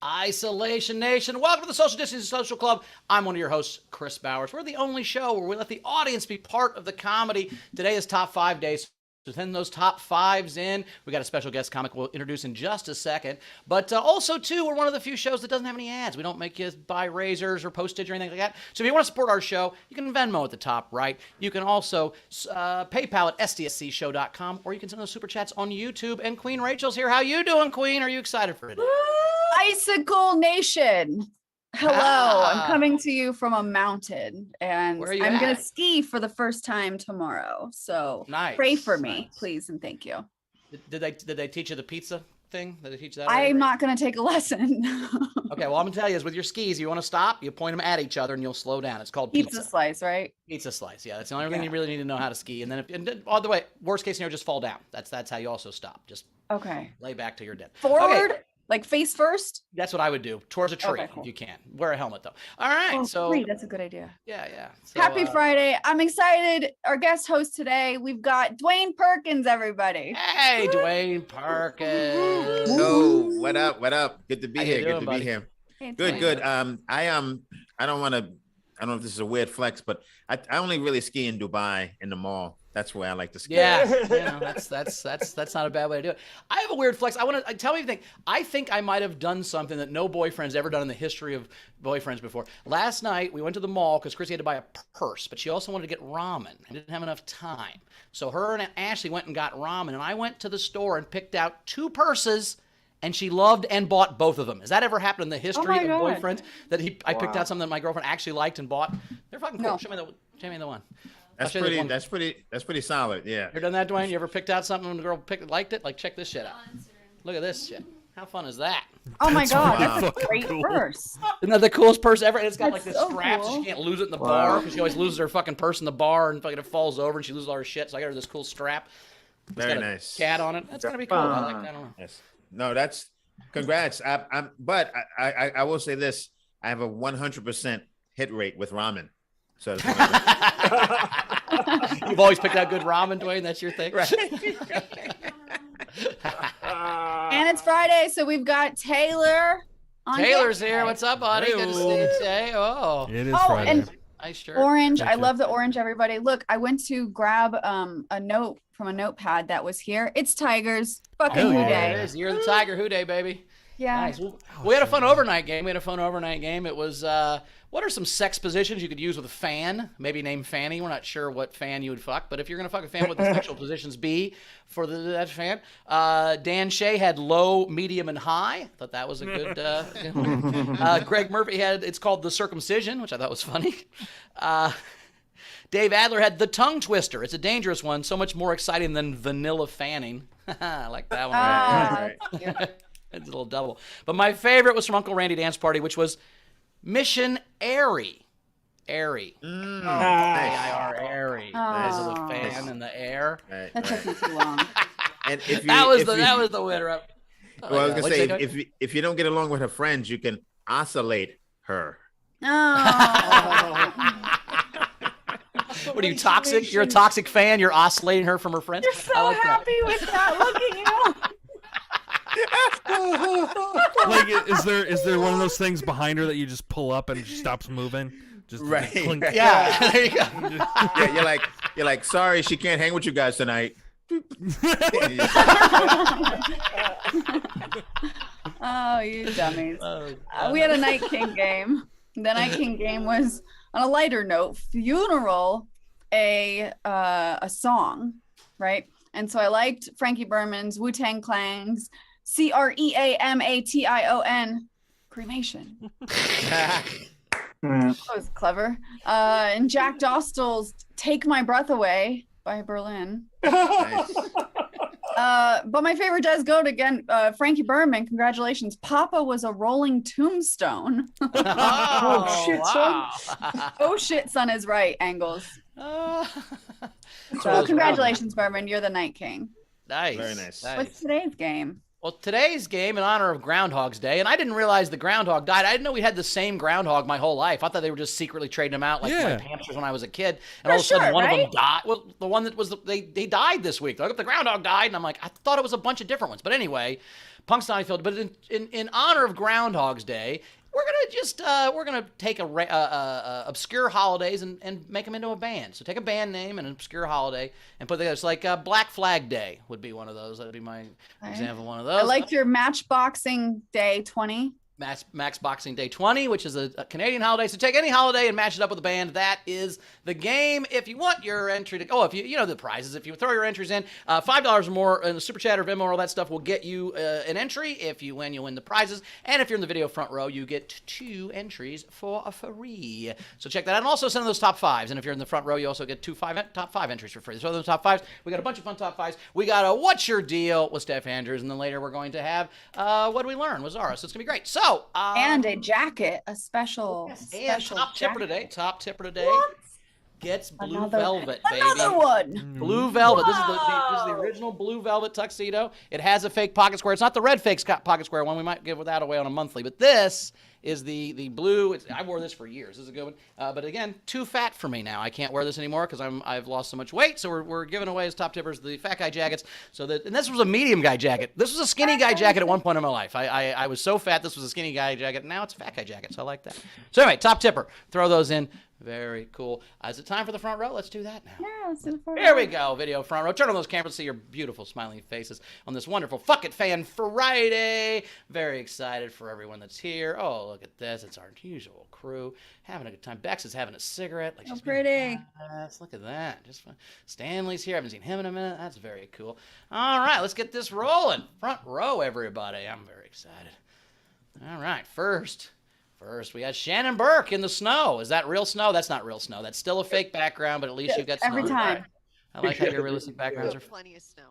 Isolation Nation, welcome to the Social Distancing Social Club. I'm one of your hosts, Chris Bowers. We're the only show where we let the audience be part of the comedy. Today is top 5 days. So send those top fives in. We got a special guest comic we'll introduce in just a second. But also, too, we're one of the few shows that doesn't have any ads. We don't make you buy razors or postage or anything like that. So if you want to support our show, you can Venmo at the top right. You can also PayPal at sdscshow.com, or you can send those super chats on YouTube. And Queen Rachel's here. How you doing, Queen? Are you excited for today? Icicle Nation. Hello, I'm coming to you from a mountain, and I'm going to ski for the first time tomorrow. So pray for me, please, and thank you. Did they teach you the pizza thing? Did they teach you that? I'm not going to take a lesson. Okay, well, I'm going to tell you is with your skis, you want to stop, you point them at each other, and you'll slow down. It's called pizza slice, right? Pizza slice, yeah. That's the only thing you really need to know how to ski. And then, by the way, worst case scenario, just fall down. That's how you also stop. Just lay back till you're dead. Forward. Okay. Like face first? That's what I would do. Towards a tree, if you can. Wear a helmet, though. All right. That's a good idea. Yeah. So, Happy Friday. I'm excited. Our guest host today, we've got Dwayne Perkins, everybody. Hey, Dwayne Perkins. Oh, what up? What up? Good to be here. Doing, Good to buddy? be here. Hey, Good. I don't know if this is a weird flex, but I only really ski in Dubai in the mall. That's where I like to ski. Yeah, that's not a bad way to do it. I have a weird flex. Tell me what you think. I think I might have done something that no boyfriend's ever done in the history of boyfriends before. Last night we went to the mall because Chrissy had to buy a purse, but she also wanted to get ramen. I didn't have enough time, so her and Ashley went and got ramen, and I went to the store and picked out 2 purses. And she loved and bought both of them. Has that ever happened in the history of boyfriends? I picked out something that my girlfriend actually liked and bought. They're fucking cool. Show me the one. That's pretty solid. Yeah. You ever done that, Dwayne? You ever picked out something and the girl liked it? Like, check this shit out. Look at this shit. How fun is that? Oh my God, that's a great purse. Isn't that the coolest purse ever? And it's got like this strap so she can't lose it in the bar because she always loses her fucking purse in the bar and fucking it falls over and she loses all her shit. So I got her this cool strap. Very nice. Cat on it. That's gonna be cool. I like that. I don't know. Yes. No, that's congrats. But I will say this: I have a 100% hit rate with ramen. So. You've always picked out good ramen, Dwayne. That's your thing, right? And it's Friday, so we've got Taylor. Taylor's here. What's up, buddy? Good to see you today. Oh, it is Friday. And nice shirt. Orange. I love the orange. Everybody, look! I went to grab a note from a notepad that was here. It's Tigers. Fucking Who Day. You're the Tiger Who Day, baby. Yeah. Nice. We had a fun overnight game. It was, what are some sex positions you could use with a fan? Maybe name Fanny. We're not sure what fan you would fuck, but if you're going to fuck a fan, what the sexual positions be for that fan? Dan Shea had low, medium, and high. I thought that was a good. Greg Murphy it's called the circumcision, which I thought was funny. Dave Adler had the tongue twister. It's a dangerous one, so much more exciting than vanilla fanning. I like that one. Right. It's a little double. But my favorite was from Uncle Randy Dance Party, which was Mission Airy. Airy. A-I-R, Airy. There's the fan in the air. That took me too long. And if you, that was the winner. Well, I was going to say, if you don't get along with her friends, you can oscillate her. Oh. What are you, toxic? You're a toxic fan? You're oscillating her from her friends? You're so happy with that. Look at you. Like, is there one of those things behind her that you just pull up and she stops moving? Just right. Yeah. There you go. Yeah, you're like, sorry, she can't hang with you guys tonight. Oh, you dummies. We had a Night King game. The Night King game was, on a lighter note, Funeral, a song, right? And so I liked Frankie Berman's Wu-Tang Clan's Creamation, cremation. That was clever. And Jack Dostal's Take My Breath Away by Berlin. Nice. But my favorite does go to, again, Frankie Berman. Congratulations. Papa was a rolling tombstone. Oh, shit, son. Oh, shit, son is right, Angles. So congratulations, Berman. You're the Night King. Nice. Very nice. What's today's game? Well, today's game in honor of Groundhog's Day, and I didn't realize the groundhog died. I didn't know we had the same groundhog my whole life. I thought they were just secretly trading them out like hamsters when I was a kid. And all of a sudden, one of them died. Well, the one that was they died this week. The groundhog died, and I'm like, I thought it was a bunch of different ones. But anyway, Punxsutawney. But in honor of Groundhog's Day, we're gonna take obscure holidays and make them into a band. So take a band name and an obscure holiday and put it's like Black Flag Day would be one of those. That'd be my example of one of those. I liked your Matchboxing Day 20. Max Boxing Day 20, which is a Canadian holiday. So take any holiday and match it up with a band. That is the game. If you want your entry to, if you know the prizes, if you throw your entries in, $5 or more in the Super Chat or Venmo, all that stuff will get you an entry. If you win, you win the prizes. And if you're in the video front row, you get 2 entries for free. So check that out. And also send those top 5s. And if you're in the front row, you also get top 5 entries for free. So those top 5s, we got a bunch of fun top 5s. We got a What's Your Deal with Steph Andrews. And then later we're going to have What Did We Learn with Zara. So it's going to be great. So, and a jacket, a special top jacket. Top tipper today. What? Gets blue velvet, baby. Another one. Blue velvet. This is the original blue velvet tuxedo. It has a fake pocket square. It's not the red fake pocket square one. We might give that away on a monthly, but this is the blue. I wore this for years. This is a good one. But again, too fat for me now. I can't wear this anymore because I've lost so much weight. So we're giving away as top tippers the fat guy jackets. And this was a medium guy jacket. This was a skinny guy jacket at one point in my life. I was so fat. This was a skinny guy jacket. Now it's a fat guy jacket. So I like that. So anyway, top tipper. Throw those in. Very cool. Is it time for the front row? Let's do that now. Yeah, let's do the front row. Here we go. Video front row. Turn on those cameras to see your beautiful smiling faces on this wonderful Fuck It Fan Friday. Very excited for everyone that's here. Oh, look at this. It's our usual crew having a good time. Bex is having a cigarette. Like she's pretty. Look at that. Just fun. Stanley's here. I haven't seen him in a minute. That's very cool. All right, let's get this rolling. Front row, everybody. I'm very excited. All right, First, we got Shannon Burke in the snow. Is that real snow? That's not real snow. That's still a fake background, but at least you've got snow. Every time. I like how your realistic backgrounds are. Plenty of snow.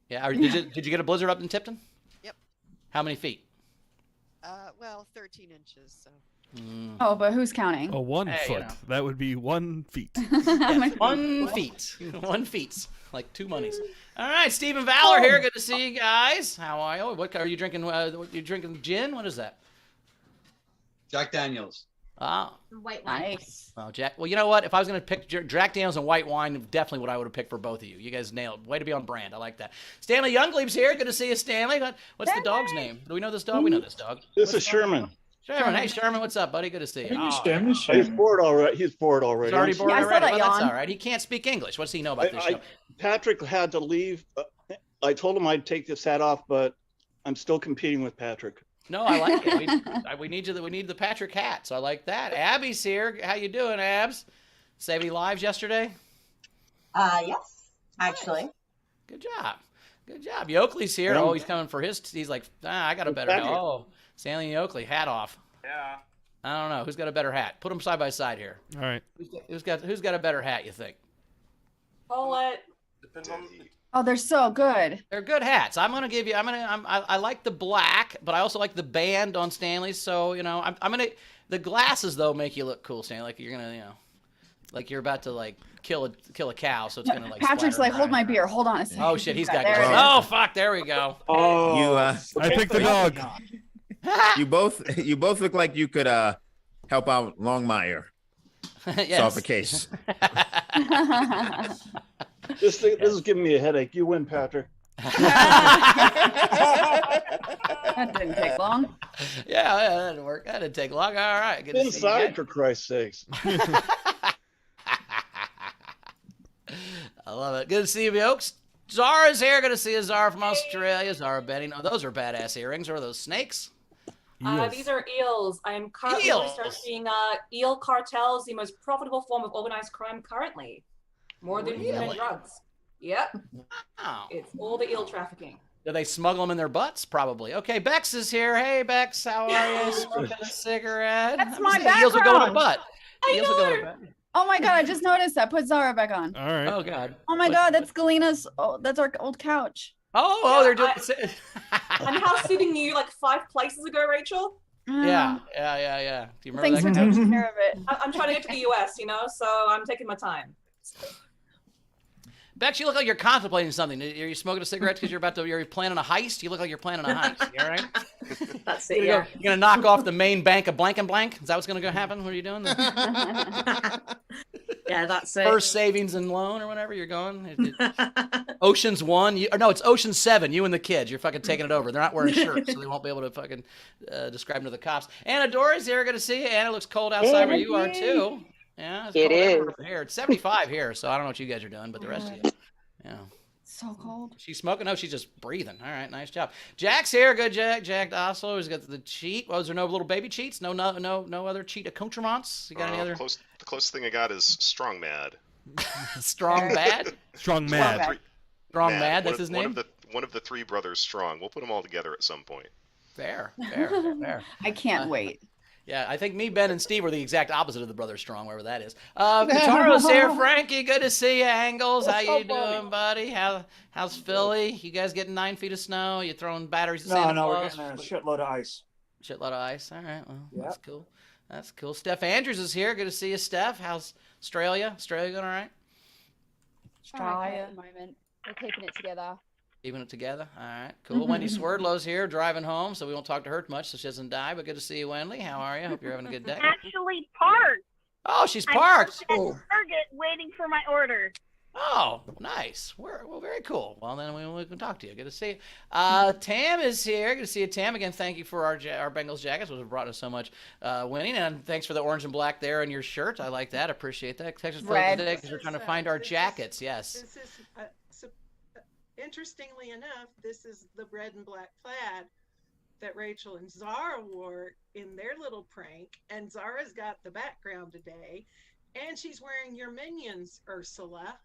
Yeah. Did you get a blizzard up in Tipton? Yep. How many feet? Well, 13 inches. So. Oh, but who's counting? Oh, 1 foot. You know. That would be 1 feet. Yeah, 1 feet. 1 feet. Like 2 monies. All right, Stephen Valor here. Good to see you guys. How are you? What are you drinking? You drinking gin? What is that? Jack Daniels. Oh. White wine. Nice. Well, Jack. Well, you know what? If I was going to pick Jack Daniels and white wine, definitely what I would have picked for both of you. You guys nailed it. Way to be on brand. I like that. Stanley Youngleib's here. Good to see you, Stanley. What's the dog's name? Do we know this dog? We know this dog. This is Sherman. Sherman. Hey, Sherman. What's up, buddy? Good to see you. He's bored already. He's bored already. He's already bored Yeah, I saw already. that Well, that's yawn. all right. He can't speak English. What does he know about this show? Patrick had to leave. I told him I'd take this hat off, but I'm still competing with Patrick. No, I like it. We need the Patrick hat, so I like that. Abby's here. How you doing, Abs? Save any lives yesterday? Yes, actually. Good job. Good job. Yoakley's here. Oh, he's coming for his. He's like, I got a better hat. Oh, Stanley Yoakley, hat off. Yeah. I don't know. Who's got a better hat? Put them side by side here. All right. Who's got a better hat, you think? Paulette. Depends on. Oh, they're so good. They're good hats. I'm gonna give you. I like the black, but I also like the band on Stanley's. So I'm gonna. The glasses though make you look cool, Stanley. Like you're gonna, like you're about to like kill a cow. So it's gonna like. Patrick's like, hold my. my beer. Hold on a second. Oh shit, he's got. There it is. Oh fuck, there we go. Oh, You I picked the dog. you both look like you could help out Longmire solve a case. this is giving me a headache. You win, Patrick. That didn't take long. Yeah, that didn't work. That didn't take long. All right. Good to see you Inside, guys. for Christ's sakes. I love it. Good to see you, Oaks. Zara's here. Good to see you, Zara from Australia. Zara Benning. Oh, those are badass earrings. Or are those snakes? These are eels. I'm currently Eels. researching eel cartels, the most profitable form of organized crime currently. More than human Really? drugs. Yep. Wow. It's all the eel trafficking. Do they smuggle them in their butts? Probably. Okay, Bex is here. Hey, Bex, how are you? Smoking a cigarette. That's my Eels will go in a background. butt. Eels will go in a know. butt. Oh my god, I just noticed that. Put Zara back on. All right. Oh God. Oh my god, that's Galina's. Oh, that's our old couch. Oh, they're doing. I'm house sitting you like 5 places ago, Rachel. Yeah. Do you remember Thanks that? for taking care of it. I'm trying to get to the US, so I'm taking my time. Bex, you look like you're contemplating something. Are you smoking a cigarette because you're planning a heist? You look like you're planning a heist. You all right? That's it, yeah. You're gonna knock off the main bank of blank and blank? Is that what's gonna happen? What are you doing? Yeah, that's it. First savings and loan or whatever you're going. Ocean's 1. No, it's Ocean's 7. You and the kids. You're fucking taking it over. They're not wearing shirts, so they won't be able to fucking describe them to the cops. Anna Dora's here. Good to see you. Anna, looks cold outside where you are too. Yeah, It is. Here. It's 75 here, so I don't know what you guys are doing, but the rest of you, So cold. She's smoking? No, she's just breathing. All right, nice job. Jack's here. Good, Jack. Jack also has got the cheat. Was there no little baby cheats? No other cheat accoutrements? You got any other? The closest thing I got is strong mad. Strong bad? Strong mad. Strong mad. That's his name. One of the three brothers strong. We'll put them all together at some point. Fair. I can't wait. Yeah, I think me, Ben, and Steve are the exact opposite of the Brothers Strong, wherever that is. Kataro's here. Frankie, good to see you. Angles, how you doing, buddy? How's Philly? You guys getting 9 feet of snow? You throwing batteries at Santa No, we're Claus? getting a shitload of ice. Shitload of ice. All right, well, Yep. that's cool. That's cool. Steph Andrews is here. Good to see you, Steph. How's Australia? Australia going all right? Australia. At the moment. We're keeping it together. Keeping it together. All right, cool. Wendy Swerdlow's here, driving home, so we won't talk to her much so she doesn't die. But good to see you, Wendy. How are you? Hope you're having a good day. Actually parked. Oh, she's parked. I'm at Target waiting for my order. Oh, nice. Well, very cool. Well, then we can talk to you. Good to see you. Tam is here. Good to see you, Tam. Again, thank you for our Bengals jackets, which have brought us so much winning. And thanks for the orange and black there in your shirt. I like that. Appreciate that. Texas Red. today because we're trying to find our jackets. Yes. This is, interestingly enough, this is the red and black plaid that Rachel and Zara wore in their little prank. And Zara's got the background today. And she's wearing your Minions, Ursula.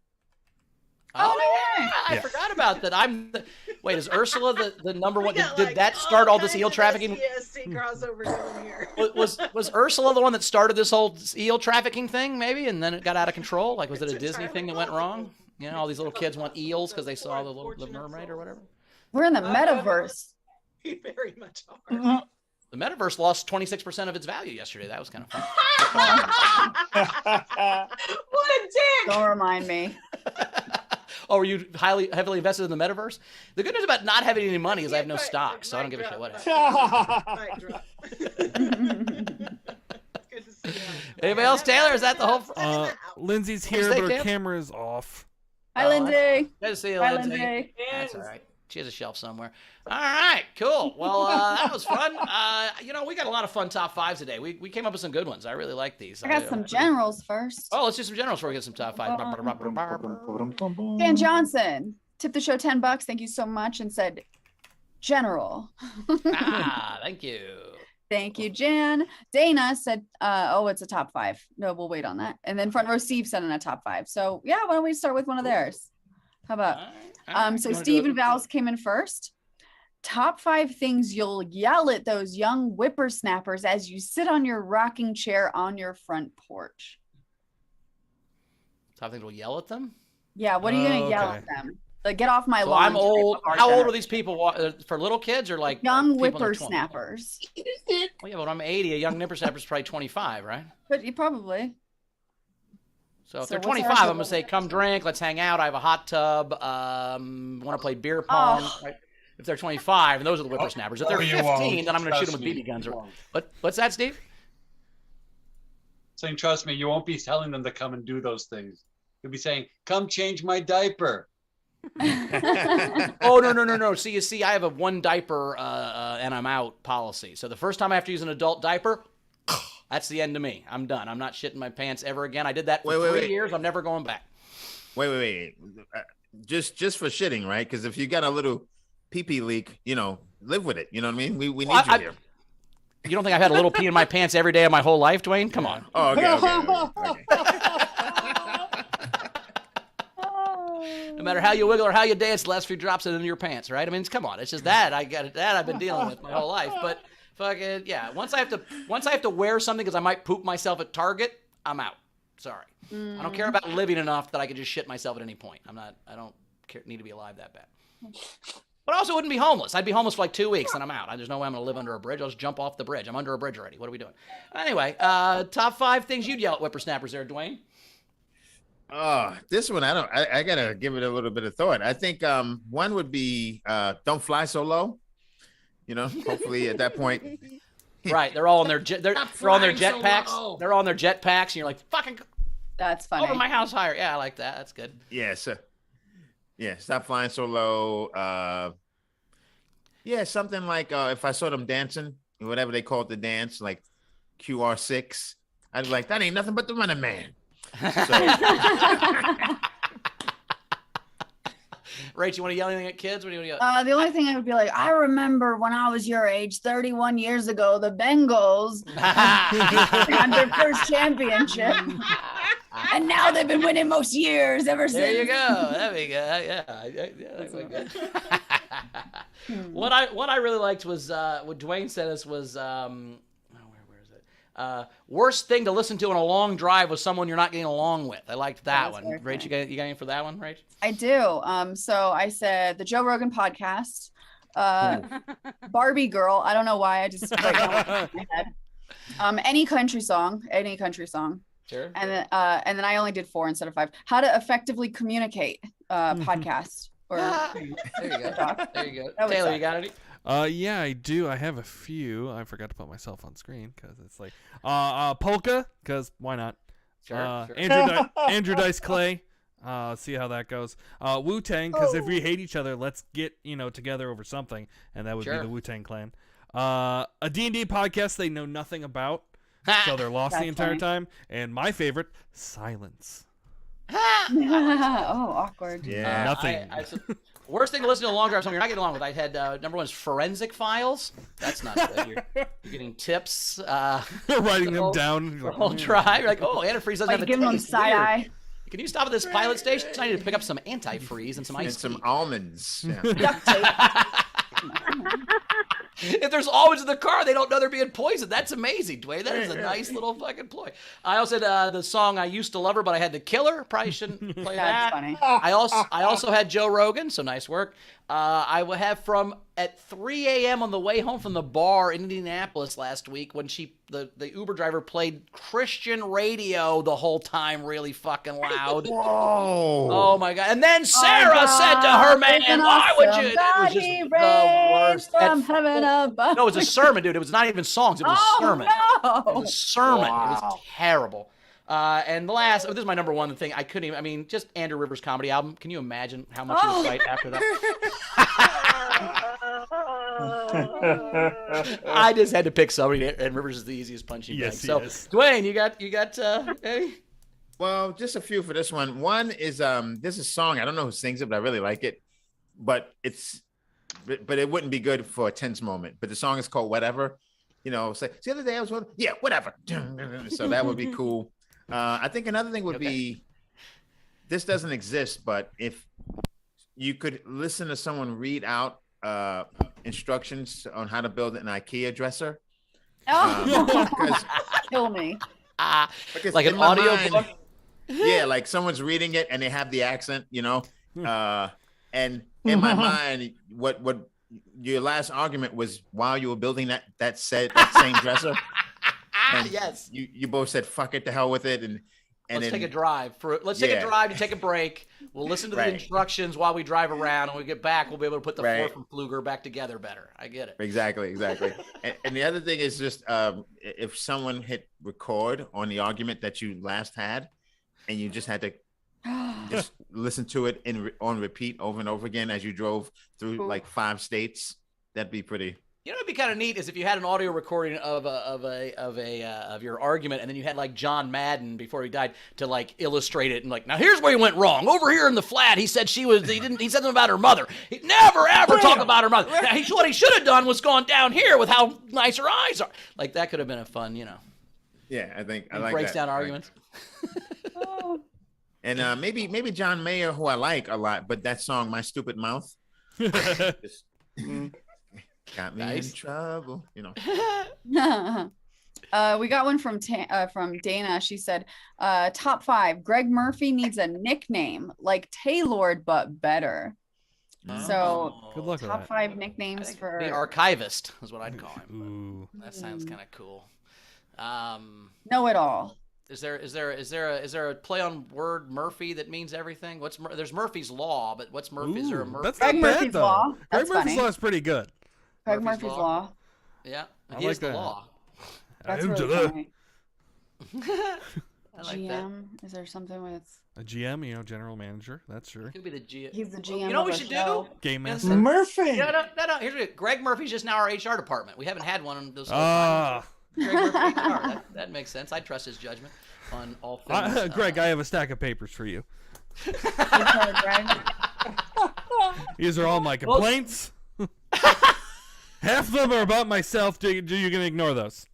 Oh, yeah. I forgot about that. Wait, is Ursula the number one? Did that start all this eel trafficking? SCSC crossover going here. Was Ursula the one that started this whole eel trafficking thing, maybe, and then it got out of control? Like, was it a Disney thing that went wrong? You know, all these little kids want eels because they saw the mermaid or whatever. We're in the metaverse. We very much are. The metaverse lost 26% of its value yesterday. That was kind of fun. What a dick! Don't remind me. Oh, were you heavily invested in the metaverse? The good news about not having any money is I have no stock, so I don't give a shit what happens. Anybody else? Taylor, is that the whole? Lindsay's here, but her camera is off. Hi, Lindsay. Good to see you, Hi, Lindsay. Lindsay. That's all right. She has a shelf somewhere. All right, cool. Well, that was fun. We got a lot of fun top fives today. We came up with some good ones. I really like these. I got some generals first. Oh, let's do some generals before we get some top five. Dan Johnson tipped the show $10. Thank you so much, and said, "General." Thank you. Thank you, Jan. Dana said, it's a top 5. No, we'll wait on that. And then Front Row Steve said in a top 5. So yeah, why don't we start with one of theirs? How about? So Steve and Val's came in first. Top 5 things you'll yell at those young whippersnappers as you sit on your rocking chair on your front porch. Top things we'll yell at them? Yeah, what are you going to yell at them? Like, get off my lawn. I'm old. How old are these people? For little kids or like young whippersnappers? Well, yeah, but I'm 80. A young whippersnapper is probably 25, right? But you probably. So if they're 25, I'm going to say, come drink, let's hang out. I have a hot tub. Want to play beer pong. Right? If they're 25, and those are the whippersnappers. If they're 15, then I'm going to shoot them with BB guns. What's that, Steve? Saying, trust me, you won't be telling them to come and do those things. You'll be saying, come change my diaper. Oh, no. See, I have a one diaper and I'm out policy. So the first time I have to use an adult diaper, that's the end of me. I'm done. I'm not shitting my pants ever again. I did that for 3 years. I'm never going back. Wait. Just for shitting, right? Because if you got a little pee-pee leak, live with it. You know what I mean? We need you here. You don't think I've had a little pee in my pants every day of my whole life, Dwayne? Come on. Oh, okay. No matter how you wiggle or how you dance, the last few drops it into your pants, right? I mean, come on. It's just that I've been dealing with my whole life. But fucking yeah, once I have to wear something because I might poop myself at Target, I'm out. Sorry. I don't care about living enough that I can just shit myself at any point. I don't need to be alive that bad. But I also wouldn't be homeless. I'd be homeless for like 2 weeks and I'm out. There's no way I'm going to live under a bridge. I'll just jump off the bridge. I'm under a bridge already. What are we doing? Anyway, top 5 things you'd yell at whippersnappers there, Dwayne. This one I gotta give it a little bit of thought. I think one would be "Don't Fly So Low." You know, hopefully at that point. Right, they're all on their they're on their jetpacks. They're on their jetpacks, and you're like, "Fucking, That's funny. over my house higher." Yeah, I like that. That's good. Yeah, so, stop flying so low. Something like if I saw them dancing, whatever they called the dance, like QR6, I'd be like, that ain't nothing but the Running Man. So, Rach, you want to yell anything at kids? What do you want to yell? The only thing I would be like, I remember when I was your age, 31 years ago, the Bengals had their first championship. And now they've been winning most years ever since. There you go. That'd be good. Yeah, that'd be good. What I really liked was what Dwayne sent us was where is it? Worst thing to listen to on a long drive with someone you're not getting along with. I liked that one. Rach, you got anything for that one, Rach? I do. So I said the Joe Rogan podcast, Barbie Girl. I don't know why. I just right now in my head. Any country song. Sure. And then I only did 4 instead of 5. How to effectively communicate podcast. Or There you go. There you go. Taylor, you got any? Yeah, I do. I have a few. I forgot to put myself on screen because it's like polka. Because why not? Sure. Andrew Dice Clay. See how that goes. Wu-Tang, because if we hate each other, let's get together over something, and that would be the Wu-Tang Clan. A D&D podcast they know nothing about, so they're lost the entire time. And my favorite, silence. Oh, awkward. Yeah, nothing. Worst thing to listen to a long drive, something you're not getting along with. I had number one is Forensic Files. That's not good. You're getting tips. Writing them down. The whole drive. You're like, oh, antifreeze doesn't have a giving them taste. side eye. Can you stop at this pilot station? I need to pick up some antifreeze and some ice. And some almonds. Yeah. Duct tape. If there's always in the car, they don't know they're being poisoned. That's amazing, Dwayne. That is a nice little fucking ploy. I also had the song "I Used to Love Her, But I Had to Kill Her." Probably shouldn't play that. That's funny. I also had Joe Rogan, so nice work. I will have from at 3 a.m. on the way home from the bar in Indianapolis last week when the Uber driver played Christian radio the whole time really fucking loud. Whoa. Oh my God. And then Sarah said to her man, why would you? It was just the worst. From heaven above. No, it was a sermon, dude. It was not even songs. It was a sermon. No. It was a sermon. Wow. It was terrible. And the last, this is my number one thing. I couldn't even, just Andrew Rivers' comedy album. Can you imagine how much he would fight after that? I just had to pick somebody, and Rivers is the easiest punching bag. So, Dwayne, you got any? Well, just a few for this one. One is this is a song. I don't know who sings it, but I really like it. But it wouldn't be good for a tense moment. But the song is called Whatever. Say the other day I was whatever. So that would be cool. I think another thing would be, this doesn't exist, but if you could listen to someone read out instructions on how to build an IKEA dresser. Kill me. Like an audio book? Yeah, like someone's reading it and they have the accent, and in my mind, what your last argument was while you were building that same dresser. And yes. You both said, fuck it, to hell with it. And let's take a drive. Let's take a drive to take a break. We'll listen to the instructions while we drive around. And when we get back, we'll be able to put the Ford from Pfluger back together better. I get it. Exactly. and the other thing is just if someone hit record on the argument that you last had and you just had to just listen to it on repeat over and over again as you drove through like 5 states, that'd be pretty. What'd be kind of neat is if you had an audio recording of your argument, and then you had like John Madden before he died to like illustrate it and like, now here's where he went wrong. Over here in the flat, he said he said something about her mother. He never ever talk about her mother. Now, what he should have done was gone down here with how nice her eyes are. Like that could have been a fun, Yeah, I think I like like breaks that. down arguments. And maybe John Mayer, who I like a lot, but that song, My Stupid Mouth, just got me in trouble, We got one from Dana. She said, top 5, Greg Murphy needs a nickname like Taylord, but better. So good luck top with that. 5 nicknames for the archivist is what I'd call him. That sounds kind of cool. Know it all. Is there a play on word Murphy that means everything? There's Murphy's Law, but what's Murphy? Is there a Murphy? That's not Greg bad, Murphy's though. Law. Greg That's Murphy's funny. Law is pretty good. Greg Murphy's Law. Yeah, I he like is the that. law. That's I'm really to funny. I like that. GM. Is there something with? A GM, general manager. That's true. Could be the GM. He's the GM. You know what we of should our show. do? Game master. Murphy. No. Here's what Greg Murphy's just now our HR department. We haven't had one of those. Ah. Greg Murphy HR. That makes sense. I trust his judgment on all things. Greg, I have a stack of papers for you. HR, Greg. These are all my complaints. Half of them are about myself. Do you gonna ignore those?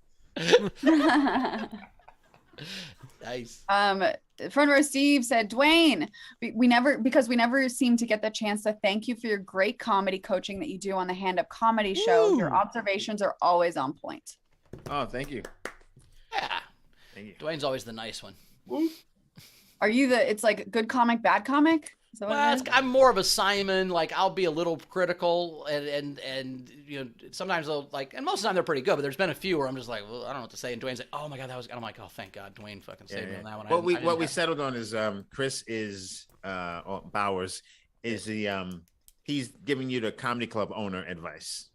Nice. Front row Steve said, Dwayne, we never seem to get the chance to thank you for your great comedy coaching that you do on the Hand Up Comedy Show. Your observations are always on point. Oh, thank you. Yeah. Thank you. Dwayne's always the nice one. Are you it's like good comic, bad comic? Is that what Well, it is? I'm more of a Simon. Like, I'll be a little critical, and sometimes they'll and most of the time they're pretty good. But there's been a few where I'm just like, well, I don't know what to say. And Dwayne's like, oh my god, that was. And I'm like, oh, thank God, Dwayne fucking saved me on that one. What we settled on is Chris is or Bowers is the he's giving you the comedy club owner advice.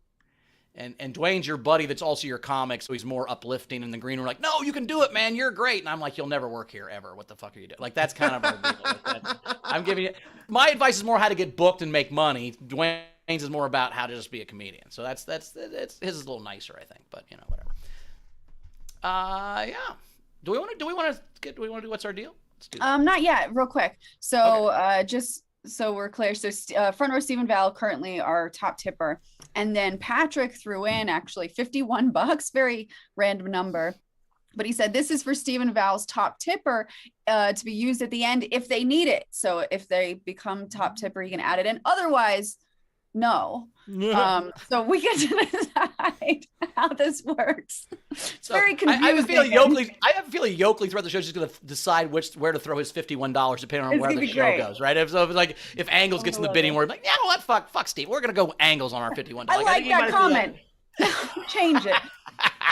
And Dwayne's your buddy that's also your comic, so he's more uplifting. In the green room, like, no, you can do it, man. You're great. And I'm like, you'll never work here ever. What the fuck are you doing? Like, that's kind of our deal. I'm giving you my advice is more how to get booked and make money. Dwayne's is more about how to just be a comedian. So that's his is a little nicer, I think. But whatever. Yeah. Do we want to do what's our deal? Let's do that. Not yet. Real quick. So just so we're clear, so front row Stephen Val currently our top tipper, and then Patrick threw in actually $51, very random number, but he said this is for Stephen Val's top tipper to be used at the end if they need it. So if they become top tipper, you can add it in. Otherwise, no. So we get to decide how this works. It's very confusing. I have a feeling Yoakley throughout the show is just going to decide where to throw his $51 depending on where the show goes, right? If Angles gets in the bidding war, like, yeah, well, fuck Steve, we're going to go Angles on our $51. I like that comment. Change it.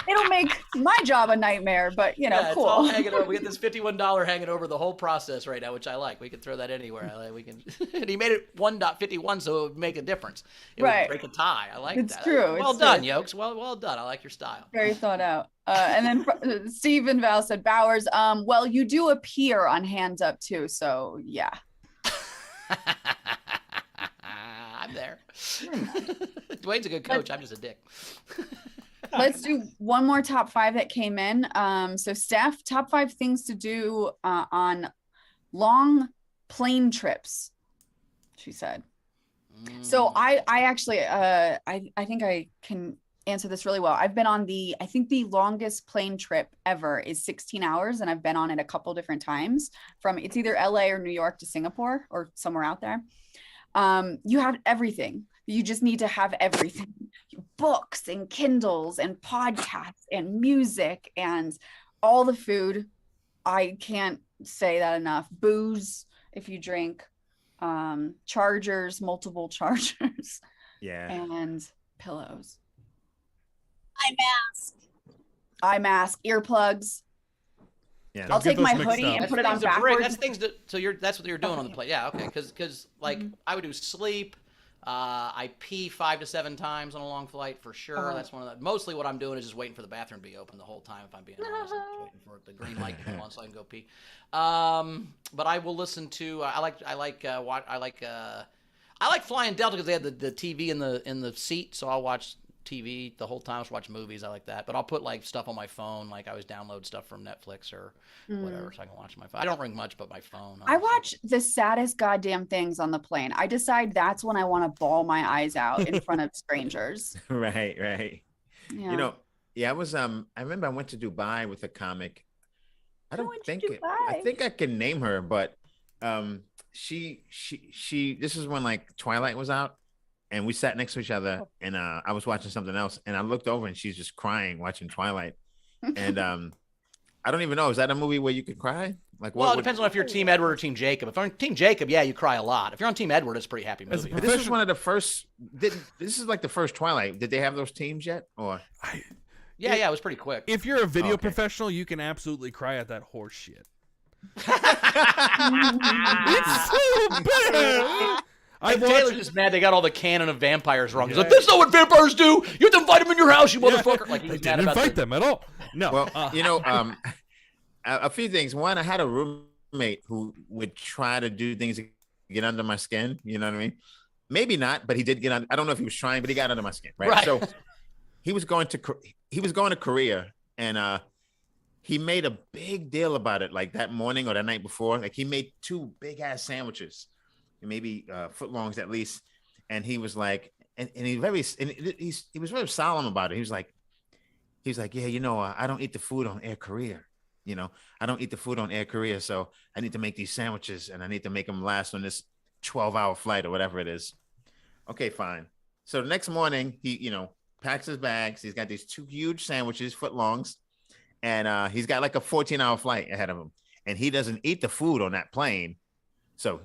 It'll make my job a nightmare, but cool. It's all hanging over. We get this $51 hanging over the whole process right now, which I like. We can throw that anywhere. We can. And he made it $1.51, so it would make a difference. It would break a tie. I like that. It's true. Well done, Yokes. Well done. I like your style. Very thought out. And then Stephen Val said, Bowers, well, you do appear on Hands Up too, so yeah. I'm there. Dwayne's a good coach. I'm just a dick. Let's do one more top 5 that came in. So Steph, top 5 things to do on long plane trips, she said. So I actually, I think I can answer this really well. I've been on I think the longest plane trip ever is 16 hours, and I've been on it a couple different times it's either LA or New York to Singapore or somewhere out there. You have everything. You just need to have everything. Books and Kindles and podcasts and music and all the food. I can't say that enough. Booze, if you drink, chargers, multiple chargers. Yeah. And pillows. Eye mask, earplugs. Yeah, I'll take my hoodie and put it on backwards. That's what you're doing on the plane. Yeah, okay. Because I would do sleep. I pee 5 to 7 times on a long flight for sure. That's one of the. Mostly what I'm doing is just waiting for the bathroom to be open the whole time. If I'm being honest, I'm just waiting for the green light to come on so I can go pee. But I will listen to. I like flying Delta because they had the TV in the seat, so I'll watch TV the whole time. I'll watch movies. I like that. But I'll put stuff on my phone. Like I always download stuff from Netflix or whatever so I can watch my phone. I don't ring much but my phone. I watch the saddest goddamn things on the plane. I decide that's when I want to bawl my eyes out in front of strangers. Right. Yeah. I was I remember I went to Dubai with a comic. I think I can name her, but she this is when Twilight was out. And we sat next to each other, and I was watching something else, and I looked over, and she's just crying watching Twilight. And I don't even know, is that a movie where you could cry? It depends on if you're Team Edward or Team Jacob. If you're on Team Jacob, yeah, you cry a lot. If you're on Team Edward, it's a pretty happy movie. This is one of the first. This is like the first Twilight. Did they have those teams yet? Or Yeah, it was pretty quick. If you're a video professional, you can absolutely cry at that horse shit. It's so bad. Taylor's just mad they got all the canon of vampires wrong. He's like, that's not what vampires do. You have to invite them in your house, you motherfucker. Like, they didn't invite them at all. No. Well, a few things. One, I had a roommate who would try to do things to get under my skin. You know what I mean? Maybe not, but he did get on. I don't know if he was trying, but he got under my skin. Right. So he was going to Korea, and he made a big deal about it, like that morning or the night before. Like he made 2 big ass sandwiches, maybe footlongs at least. And he was like, he was very solemn about it. He was like, yeah, I don't eat the food on Air Korea. I don't eat the food on Air Korea, so I need to make these sandwiches, and I need to make them last on this 12-hour flight or whatever it is. Okay, fine. So the next morning, he, packs his bags. He's got these 2 huge sandwiches, footlongs, and he's got like a 14-hour flight ahead of him, and he doesn't eat the food on that plane. So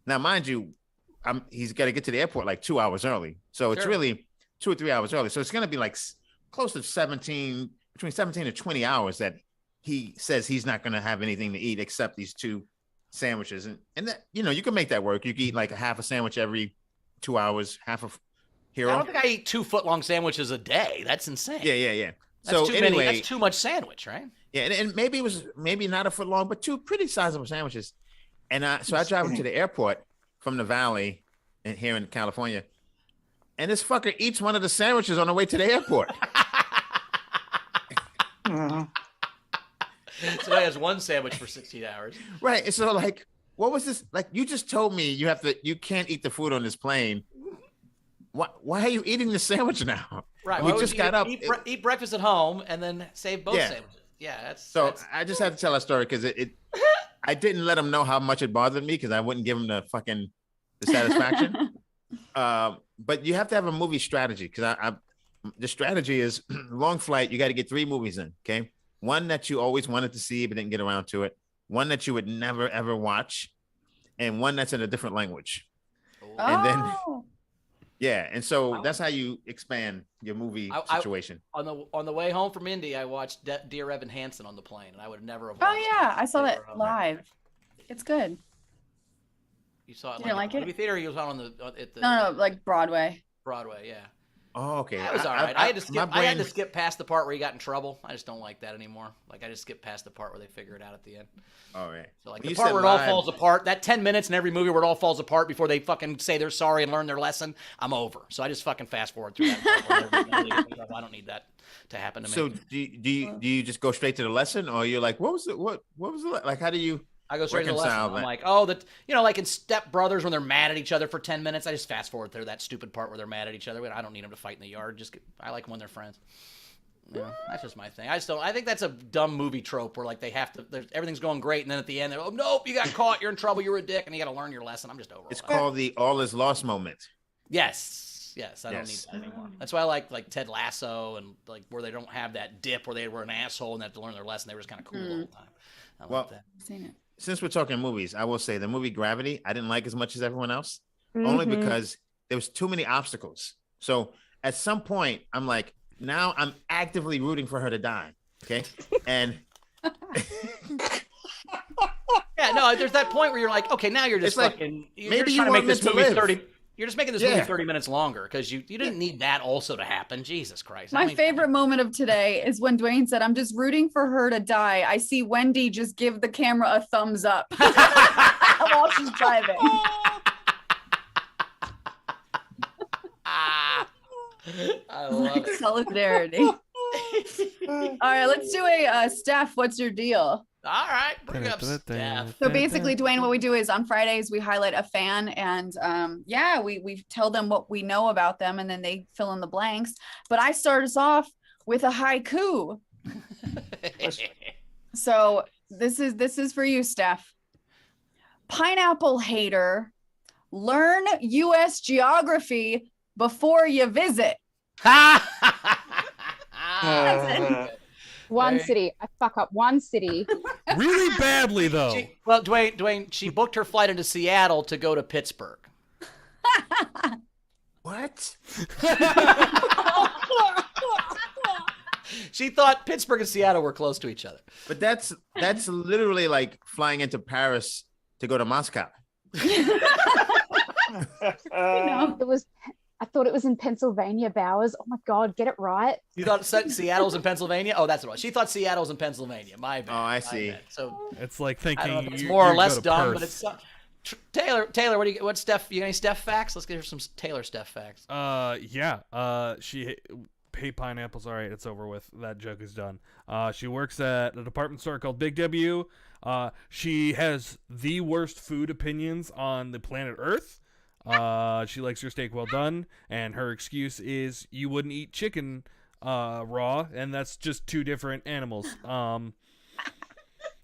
now, mind you, he's got to get to the airport like 2 hours early. So it's really 2 or 3 hours early. So it's going to be like close to between 17 to 20 hours that he says he's not going to have anything to eat except these 2 sandwiches. And that, you can make that work. You can eat like a half a sandwich every 2 hours, half a hero. I don't think I eat 2 footlong sandwiches a day. That's insane. Yeah. That's too many. That's too much sandwich, right? Yeah, and maybe it was not a foot long, but 2 pretty sizable sandwiches. And so I drive him to the airport from the Valley here in California, and this fucker eats one of the sandwiches on the way to the airport. So he has 1 sandwich for 16 hours. Right. And so like, what was this? Like, you just told me you can't eat the food on this plane. Why are you eating the sandwich now? Right. We just got up. Eat breakfast at home and then save both sandwiches. Yeah. That's I just had to tell a story because I didn't let him know how much it bothered me because I wouldn't give him the satisfaction. But you have to have a movie strategy because the strategy is long flight. You got to get 3 movies in. Okay. One that you always wanted to see but didn't get around to it. One that you would never ever watch, and one that's in a different language. And then and so that's how you expand your movie situation. On the way home from Indy, I watched Dear Evan Hansen on the plane, and I would never have. Oh yeah, I saw that live. It's good. You saw it you didn't like it? Movie theater? Or you was on at the No, like Broadway. Broadway, yeah. Oh, okay. That was all right. I had to skip past the part where he got in trouble. I just don't like that anymore. Like, I just skip past the part where they figure it out at the end. All right. So, like, the part where it all falls apart, that 10 minutes in every movie where it all falls apart before they fucking say they're sorry and learn their lesson, I'm over. So I just fucking fast forward through that part. I don't need that to happen to me. So do you just go straight to the lesson, or you're like, what was it? Like, how do you? I go straight to the lesson. I'm like, like in Step Brothers when they're mad at each other for 10 minutes, I just fast forward through that stupid part where they're mad at each other. I don't need them to fight in the yard. I like them when they're friends. That's just my thing. I think that's a dumb movie trope where like they have to, everything's going great, and then at the end they're, oh nope, you got caught, you're in trouble, you're a dick, and you got to learn your lesson. I'm just over. It's called the all is lost moment. Yes, I don't need that anymore. That's why I like Ted Lasso and like where they don't have that dip where they were an asshole and they have to learn their lesson. They were just kind of cool all the time. I like that. I've seen it. Since we're talking movies, I will say the movie Gravity, I didn't like as much as everyone else, only because there was too many obstacles. So at some point, I'm like, now I'm actively rooting for her to die. Okay. And there's that point where you're like, okay, now you're just fucking, maybe you're you trying to make this movie 30. You're just making this movie 30 minutes longer because you didn't need that also to happen. Jesus Christ. My favorite moment of today is when Dwayne said, I'm just rooting for her to die. I see Wendy just give the camera a thumbs up while she's driving. I love it. Solidarity. All right, let's do a Steph, what's your deal? All right, bring up Steph. So basically, Dwayne, what we do is on Fridays we highlight a fan, and we tell them what we know about them, and then they fill in the blanks. But I start us off with a haiku. So this is for you, Steph. Pineapple hater, learn U.S. geography before you visit. One city. I fuck up one city. Really badly, though. Dwayne, she booked her flight into Seattle to go to Pittsburgh. What? She thought Pittsburgh and Seattle were close to each other. But that's literally like flying into Paris to go to Moscow. It was. I thought it was in Pennsylvania, Bowers. Oh my God, get it right. You thought Seattle's in Pennsylvania? Oh, that's what it was. She thought Seattle was in Pennsylvania. My bad. Oh, I see. Bad. So it's like I don't know thinking if it's you- more or you less go to dumb, Perth. but it's Taylor. What do you? What Steph? You got any Steph facts? Let's get her some Taylor Steph facts. Yeah. She hate pineapples. All right, it's over with. That joke is done. She works at a department store called Big W. She has the worst food opinions on the planet Earth. She likes her steak well done, and her excuse is you wouldn't eat chicken raw, and that's just two different animals.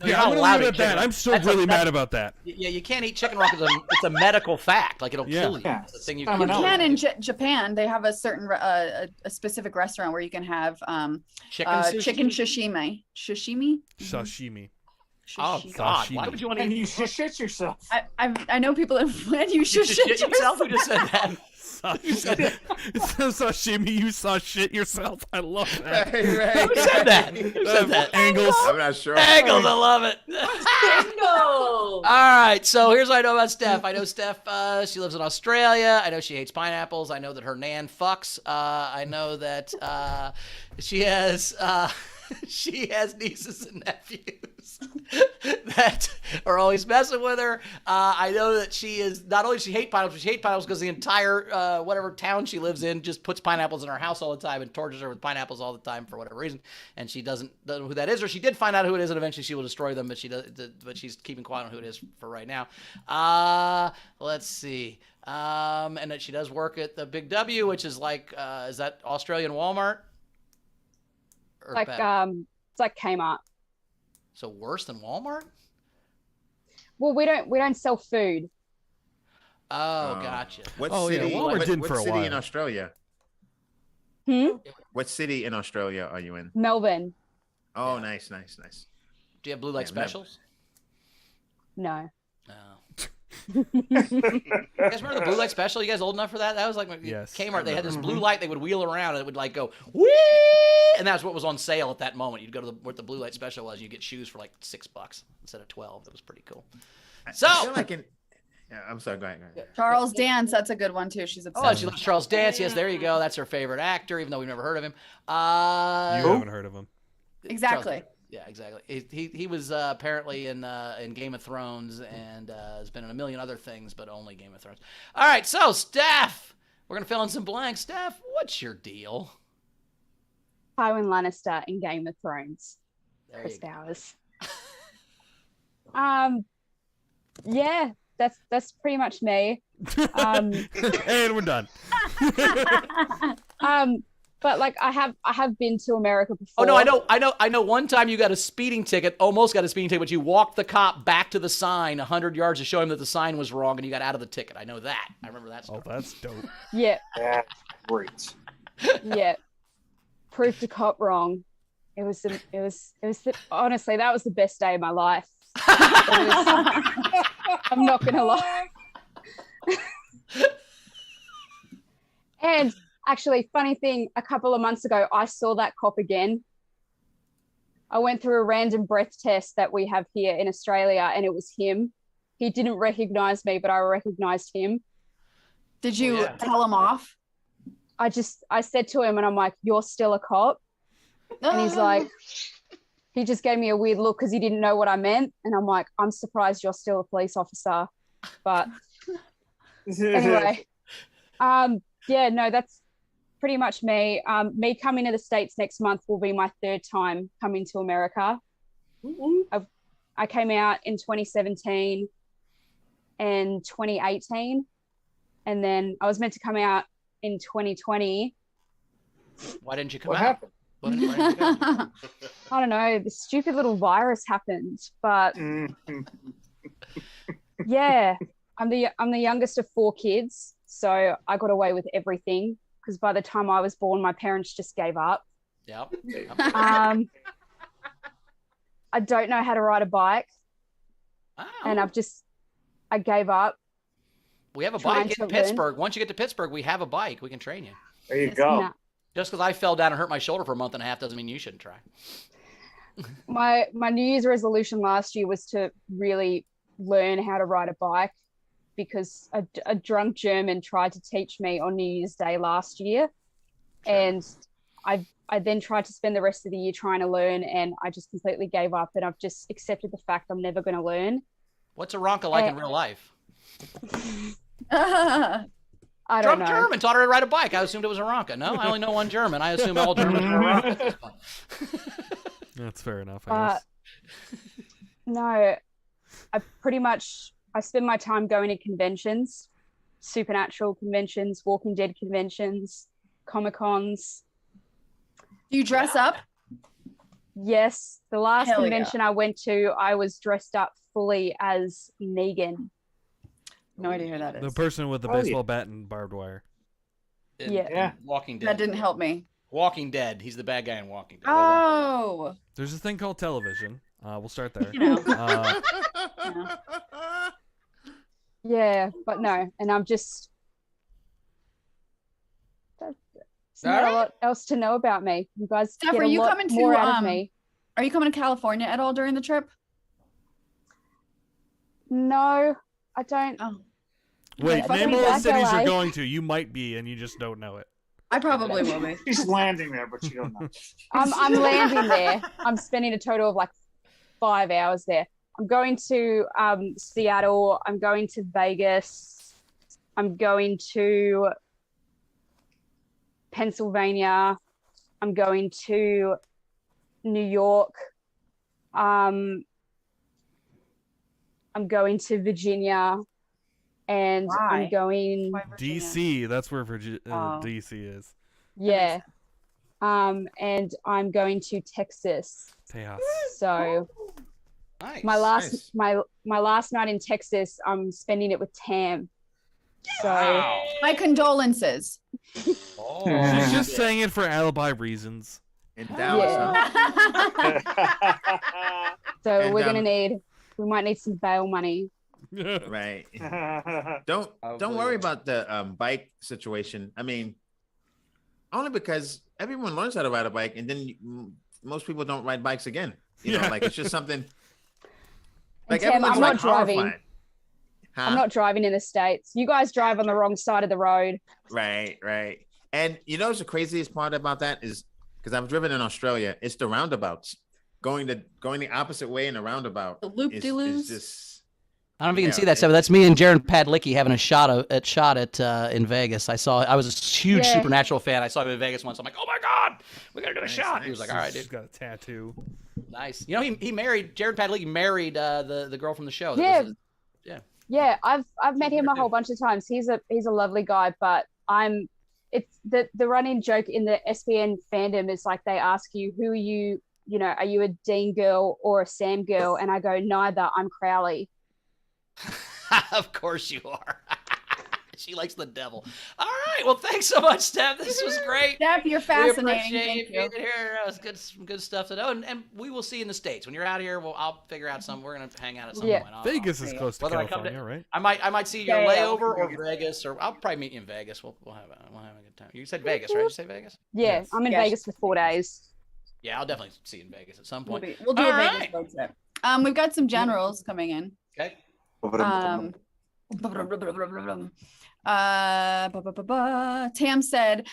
You're Yeah, not I'm gonna allowed leave to it eat at that. chicken. I'm still That's really mad about that. Yeah, you can't eat chicken raw because it's a medical fact. Like it'll kill you. Yeah. It's a thing you You can't. can in Japan. They have a certain a specific restaurant where you can have Chicken sushi? chicken sashimi. Sashimi. Sashimi. Oh God! Why Sashimi. would you want to And eat? you should shit yourself. I know people that when you should shit yourself. Who just said that? Who said that? Sashimi, you saw shit yourself. I love that. Right. Who said that? Who said that? Angles. I'm not sure. Angles, I love it. Bingo! All right, so here's what I know about Steph. I know Steph, she lives in Australia. I know she hates pineapples. I know that her nan fucks. I know that she has nieces and nephews that are always messing with her. I know that she is not only she hates pineapples, but she hates pineapples because the entire whatever town she lives in just puts pineapples in her house all the time and tortures her with pineapples all the time for whatever reason. And she doesn't know who that is, or she did find out who it is, and eventually she will destroy them. But but she's keeping quiet on who it is for right now. Let's see. And that she does work at the Big W, which is like, is that Australian Walmart? Or Like better? it's like Kmart. So worse than Walmart? Well, we don't sell food. Oh, gotcha. What Oh, yeah, city? Walmart what did for a city in while. Australia? What city in Australia are you in? Melbourne. Oh, nice. Do you have blue light Yeah, never. specials? No. No. You guys remember the blue light special? You guys old enough for that? That was like Yes. Kmart. They had this blue light they would wheel around and it would like go whee, and that's what was on sale at that moment. You'd go to what the blue light special was. You get shoes for like $6 instead of 12. That was pretty cool. So I feel like I'm sorry. Go ahead. Charles Dance. That's a good one too. She's obsessed. oh, she loves Charles Dance. Yes, there you go. That's her favorite actor, even though we've never heard of him. You haven't heard of him. Exactly. Yeah, exactly. He was apparently in Game of Thrones and has been in a million other things, but only Game of Thrones. All right, so Steph, we're gonna fill in some blanks. Steph, what's your deal? Tywin Lannister in Game of Thrones. There Chris you go. Bowers. Yeah, that's pretty much me. And we're done. But like I have been to America before. Oh no, I know. One time you got a speeding ticket, almost got a speeding ticket, but you walked the cop back to the sign 100 yards to show him that the sign was wrong, and you got out of the ticket. I know that. I remember that story. Oh, that's dope. Yeah, That's great. yeah. Proved a cop wrong. Honestly, that was the best day of my life. I'm not gonna lie. And actually, funny thing, a couple of months ago, I saw that cop again. I went through a random breath test that we have here in Australia, and it was him. He didn't recognize me, but I recognized him. Did you tell him off? I said to him, and I'm like, "You're still a cop?" And he's like, he just gave me a weird look because he didn't know what I meant. And I'm like, "I'm surprised you're still a police officer." But anyway, yeah, no, that's pretty much me. Me coming to the States next month will be my third time coming to America. I came out in 2017 and 2018, and then I was meant to come out in 2020. Why didn't you come What out? happened? Why didn't you come out? I don't know, this stupid little virus happened, but yeah, I'm the youngest of 4 kids, so I got away with everything because by the time I was born, my parents just gave up. Yep. I don't know how to ride a bike, and I gave up. We have a trying bike to in learn. Pittsburgh. Once you get to Pittsburgh, we have a bike. We can train you. There you go. Nah. Just because I fell down and hurt my shoulder for a month and a half doesn't mean you shouldn't try. My New Year's resolution last year was to really learn how to ride a bike, because a drunk German tried to teach me on New Year's Day last year. Sure. And I then tried to spend the rest of the year trying to learn, and I just completely gave up, and I've just accepted the fact I'm never going to learn. What's a Ronka like in real life? I don't know. Drunk German taught her to ride a bike. I assumed it was a Ronka. No, I only know one German. I assume all Germans are Ronka. That's fair enough, I guess. No, I spend my time going to conventions, supernatural conventions, Walking Dead conventions, Comic-Cons. Do you dress up? Yes. The last Hell convention I went to, I was dressed up fully as Negan. No idea who that is. The person with the baseball bat and barbed wire. Yeah. Walking Dead. That didn't help me. Walking Dead. He's the bad guy in Walking Dead. Oh. There's a thing called television. We'll start there. You know. Yeah, but no. And I'm just... There's not a lot else to know about me. You guys Steph, get are a you lot coming more to out of me. Are you coming to California at all during the trip? No, I don't. Oh. Wait, Fucking name all the back cities LA. you're going to. You might be, and you just don't know it. I probably will be. She's landing there, but you don't know. I'm landing there. I'm spending a total of like 5 hours there. I'm going to Seattle. I'm going to Vegas. I'm going to Pennsylvania. I'm going to New York. I'm going to Virginia, and Why? I'm going DC. That's where DC is. Yeah. And I'm going to Texas. Tejas. So Nice. my last night in Texas, I'm spending it with Tam. So My condolences. Oh. She's just saying it for alibi reasons. In Dallas, so And, we might need some bail money. right. Don't worry about the bike situation. I mean, only because everyone learns how to ride a bike, and then most people don't ride bikes again. You know, like it's just something. Like Tim, everyone's I'm like not driving. horrified. Huh? I'm not driving in the States. You guys drive on the wrong side of the road. Right. And you know what's the craziest part about that is, because I've driven in Australia, it's the roundabouts. Going the opposite way in a roundabout. The loop-de-loos. Is just. I don't know if you can see that, but that's me and Jaron Padlicki having a shot at in Vegas. I was a huge Supernatural fan. I saw him in Vegas once. I'm like, oh my God, we gotta do a shot. Nice. He was like, all right, dude. She's got a tattoo. Nice. You know, he married Jaron Padlicki married the girl from the show. Yeah, I've met him a whole bunch of times. He's a lovely guy, but it's the running joke in the SPN fandom is like they ask you, who are you, are you a Dean girl or a Sam girl? And I go, neither, I'm Crowley. Of course you are. She likes the devil. All right. Well, thanks so much, Steph. This was great. Steph, you're fascinating. We appreciate Thank you you. being here. That was some good stuff to know. And we will see you in the States. When you're out here, I'll figure out some. We're going to hang out at some point. Vegas is close to Whether California, right? I might see your layover or Vegas, or I'll probably meet you in Vegas. We'll have a good time. You said Vegas, right? Did you say Vegas? Yeah, yes. I'm in Vegas for 4 days. Yeah, I'll definitely see you in Vegas at some point. We'll do All a Vegas right. road trip. We've got some generals coming in. Okay. Tam said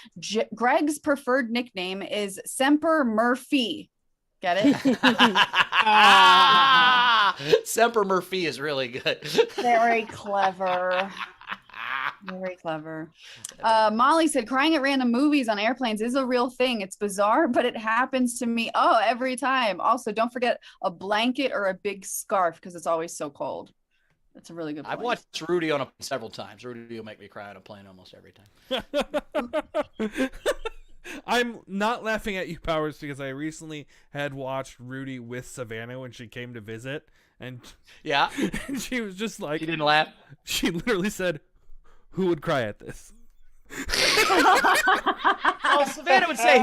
Greg's preferred nickname is Semper Murphy. Get it? Semper Murphy is really good. Very clever. Very clever. Molly said crying at random movies on airplanes is a real thing. It's bizarre, but it happens to me. Oh, every time. Also, don't forget a blanket or a big scarf because it's always so cold. That's a really good point. I've watched Rudy on a plane several times. Rudy will make me cry on a plane almost every time. I'm not laughing at you, Powers, because I recently had watched Rudy with Savannah when she came to visit, and and she was just like, you didn't laugh. She literally said, "Who would cry at this?" Oh, Savannah would say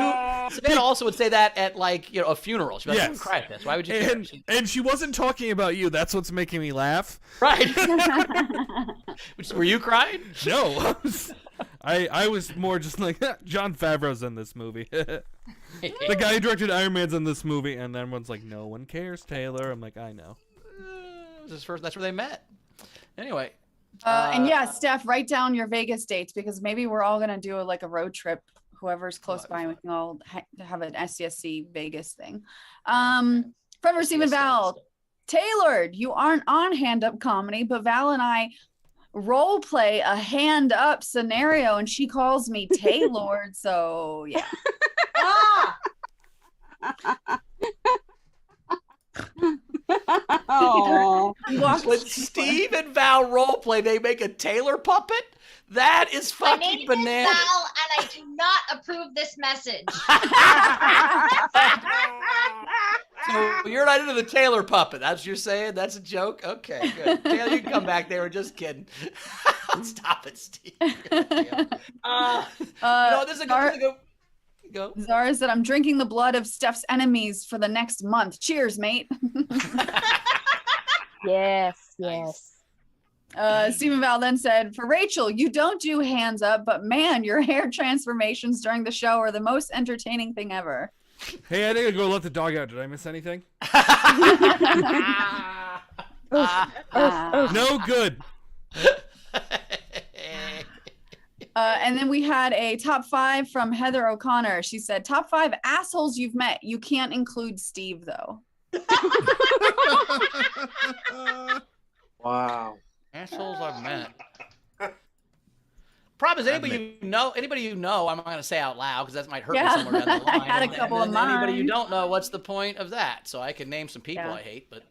Savannah also would say that at a funeral. She'd be like, "Who would cry at this? Why would you care?" And she wasn't talking about you. That's what's making me laugh. Right. Were you crying? No. I was more just like Jon Favreau's in this movie. The guy who directed Iron Man's in this movie, and then everyone's like, no one cares, Taylor. I'm like, I know. That's where they met. Anyway. And yeah, Steph, write down your Vegas dates because maybe we're all gonna do a road trip. Whoever's close by, we can all have an SCSC Vegas thing. From Stephen Val, tailored. You aren't on Hand Up Comedy, but Val and I role play a hand up scenario, and she calls me tailored. So yeah. Oh, when Steve and Val role play, they make a Taylor puppet. That is My fucking name bananas. is Val, and I do not approve this message. So you're not into the Taylor puppet. That's what you're saying? That's a joke? Okay, good. Taylor, you can come back. They were just kidding. Stop it, Steve. This is a good go. Zara said, I'm drinking the blood of Steph's enemies for the next month. Cheers, mate. Yes. Stephen Val then said, for Rachel, you don't do hands up, but man, your hair transformations during the show are the most entertaining thing ever. Hey, I think I'll go let the dog out. Did I miss anything? No good. And then we had a top 5 from Heather O'Connor. She said, top 5 assholes you've met. You can't include Steve, though. Wow. Assholes I've met. Problem is, anybody you know, I'm not going to say out loud because that might hurt me somewhere down the line. I had a couple of mine. Anybody you don't know, what's the point of that? So I can name some people I hate, but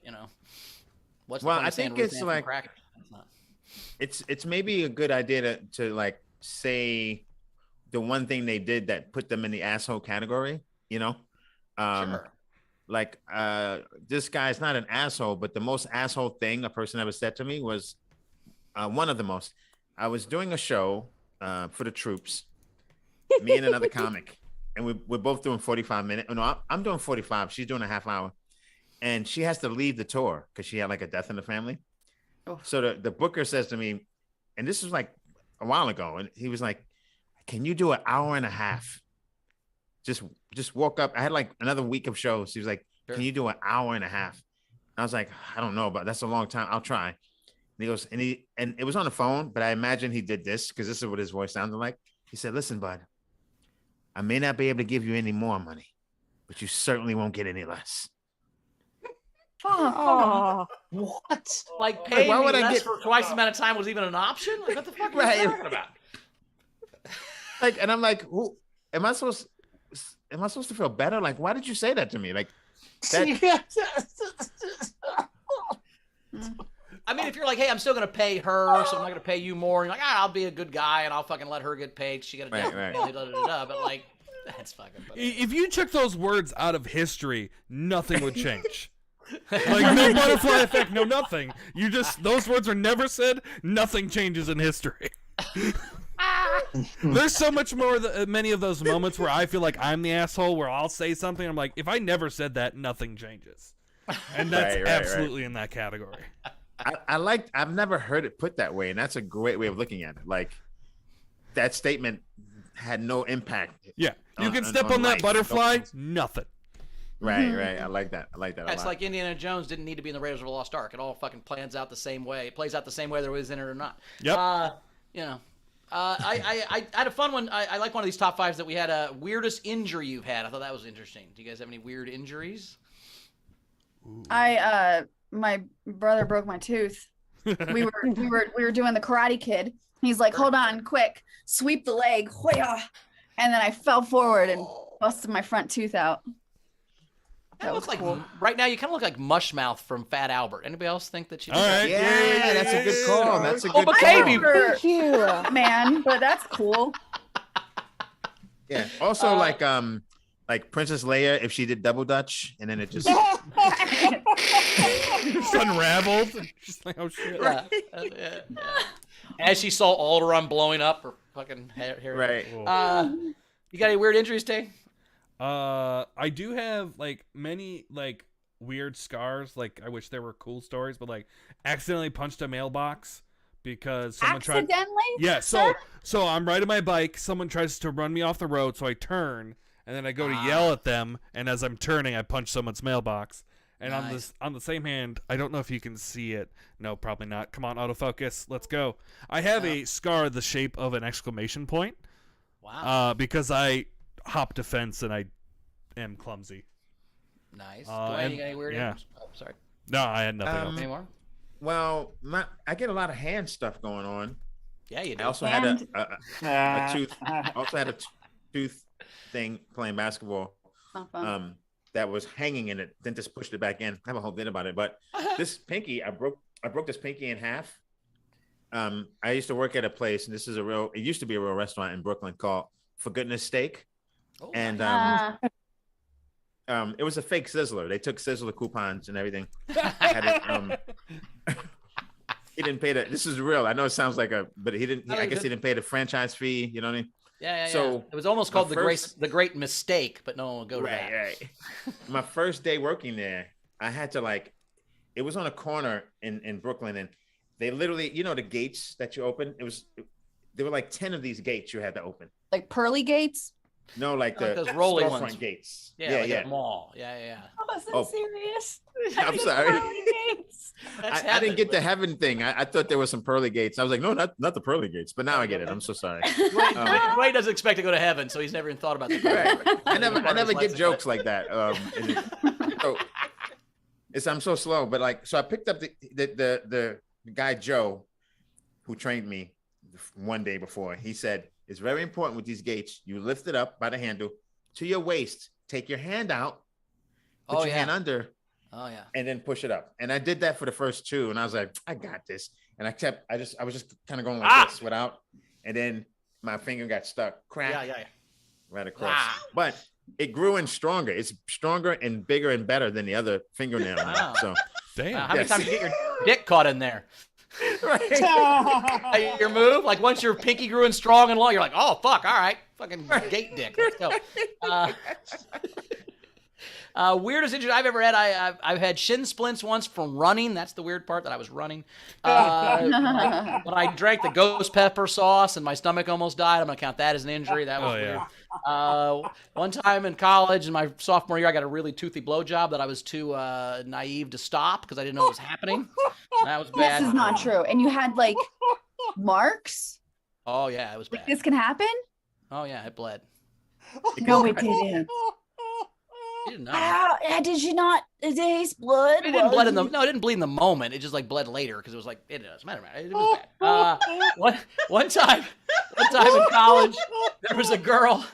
what's the point of saying Ruth Ann from Cracker? It's maybe a good idea to like say the one thing they did that put them in the asshole category, Sure. Like this guy's not an asshole, but the most asshole thing a person ever said to me was one of the most. I was doing a show for the troops, me and another comic, and we're both doing 45 minutes. No, I'm doing 45. She's doing a half hour, and she has to leave the tour because she had like a death in the family. Oh. So the booker says to me, and this was like a while ago, and he was like, "Can you do an hour and a half? Just walk up." I had like another week of shows. He was like, "Can you do an hour and a half?" I was like, "I don't know, but that's a long time. I'll try." And he goes, and it was on the phone, but I imagine he did this because this is what his voice sounded like. He said, "Listen, bud, I may not be able to give you any more money, but you certainly won't get any less." Oh, what? Like paying why would me I less get for twice the amount of time was even an option? Like what the fuck are you talking about? Like, and I'm like, who am I supposed to feel better? Like, why did you say that to me? Like that. I mean, if you're like, hey, I'm still gonna pay her, so I'm not gonna pay you more. And you're like, I'll be a good guy and I'll fucking let her get paid. She got a death family, But like, that's fucking. If you took those words out of history, nothing would change. Like no butterfly effect, no nothing. You just those words are never said. Nothing changes in history. There's so much more. Many of those moments where I feel like I'm the asshole, where I'll say something. I'm like, if I never said that, nothing changes, and that's absolutely in that category. I've never heard it put that way, and that's a great way of looking at it. Like that statement had no impact. Yeah, you can step on that butterfly, nothing. Right. I like that. It's like Indiana Jones didn't need to be in the Raiders of the Lost Ark. It all fucking plans out the same way. It plays out the same way whether it was in it or not. Yep. I had a fun one. I like one of these top 5s that we had. Weirdest injury you've had. I thought that was interesting. Do you guys have any weird injuries? My brother broke my tooth. We were doing the Karate Kid. He's like, hold on, quick, sweep the leg, hoya, and then I fell forward and busted my front tooth out. That looks like cool. Right now you kind of look like Mushmouth from Fat Albert. Anybody else think that you? All right. Yeah, that's a good call. That's a good call. Thank you, man. But that's cool. Yeah. Also, like Princess Leia, if she did double dutch, and then it just unraveled. Just like, oh shit. Yeah. As she saw Alderaan blowing up her fucking hair. Right. You got any weird injuries, Tay? I do have like many like weird scars. Like I wish there were cool stories, but like accidentally punched a mailbox because someone tried. Accidentally? Yeah. Sir? So I'm riding my bike. Someone tries to run me off the road, so I turn, and then I go to yell at them. And as I'm turning, I punch someone's mailbox. And on the same hand, I don't know if you can see it. No, probably not. Come on, autofocus. Let's go. I have a scar the shape of an exclamation point. Wow. Because I hopped a fence and I am clumsy. Nice. Dwayne, you got any weird names? Oh, sorry. No, I had nothing else. Anymore? Well, I get a lot of hand stuff going on. Yeah, you do. I also had a tooth. Also had a tooth thing playing basketball. That was hanging in it. Then just pushed it back in. I have a whole bit about it. But this pinky, I broke this pinky in half. I used to work at a place, and it used to be a real restaurant in Brooklyn called For Goodness Steak. Oh, and it was a fake Sizzler. They took Sizzler coupons and everything. He didn't pay this is real. I know it sounds like but he didn't. I guess he didn't pay the franchise fee. You know what I mean? Yeah. So it was almost called the great mistake, but no one will go to that. Right. My first day working there, I had to it was on a corner in Brooklyn, and they literally, the gates that you open. There were like 10 of these gates you had to open. Like pearly gates? No, like those rolling storefront ones. Gates. Yeah, like a mall. Yeah. I wasn't serious. I'm sorry. I didn't get the heaven thing. I thought there was some pearly gates. I was like, no, not the pearly gates. But now I get it. I'm so sorry. Dwayne doesn't expect to go to heaven, so he's never even thought about that. Right. I never get jokes like that. I'm so slow. But so I picked up the guy Joe, who trained me one day before. He said, it's very important with these gates. You lift it up by the handle to your waist. Take your hand out. Put your hand under. Oh yeah. And then push it up. And I did that for the first two, and I was like, I got this. And I was just kind of going like this without, and then my finger got stuck. Crack. Yeah. Right across. But it grew in stronger. It's stronger and bigger and better than the other fingernail. Wow. So damn. How many times did you get your dick caught in there? Right. Your move, like once your pinky grew in strong and long, you're like, oh fuck, all right, fucking gate dick, let's go. Weirdest injury I've ever had. I've had shin splints once from running. That's the weird part, that I was running. When I drank the ghost pepper sauce and my stomach almost died, I'm gonna count that as an injury. That was weird. One time in college, in my sophomore year, I got a really toothy blowjob that I was too naive to stop because I didn't know what was happening. That was bad. This is not true. And you had marks? Oh yeah, it was bad. This can happen? Oh yeah, it bled. No, it didn't. You didn't know. Did you not taste blood? It didn't bleed it didn't bleed in the moment. It just bled later because it was it doesn't matter. It was bad. One time in college, there was a girl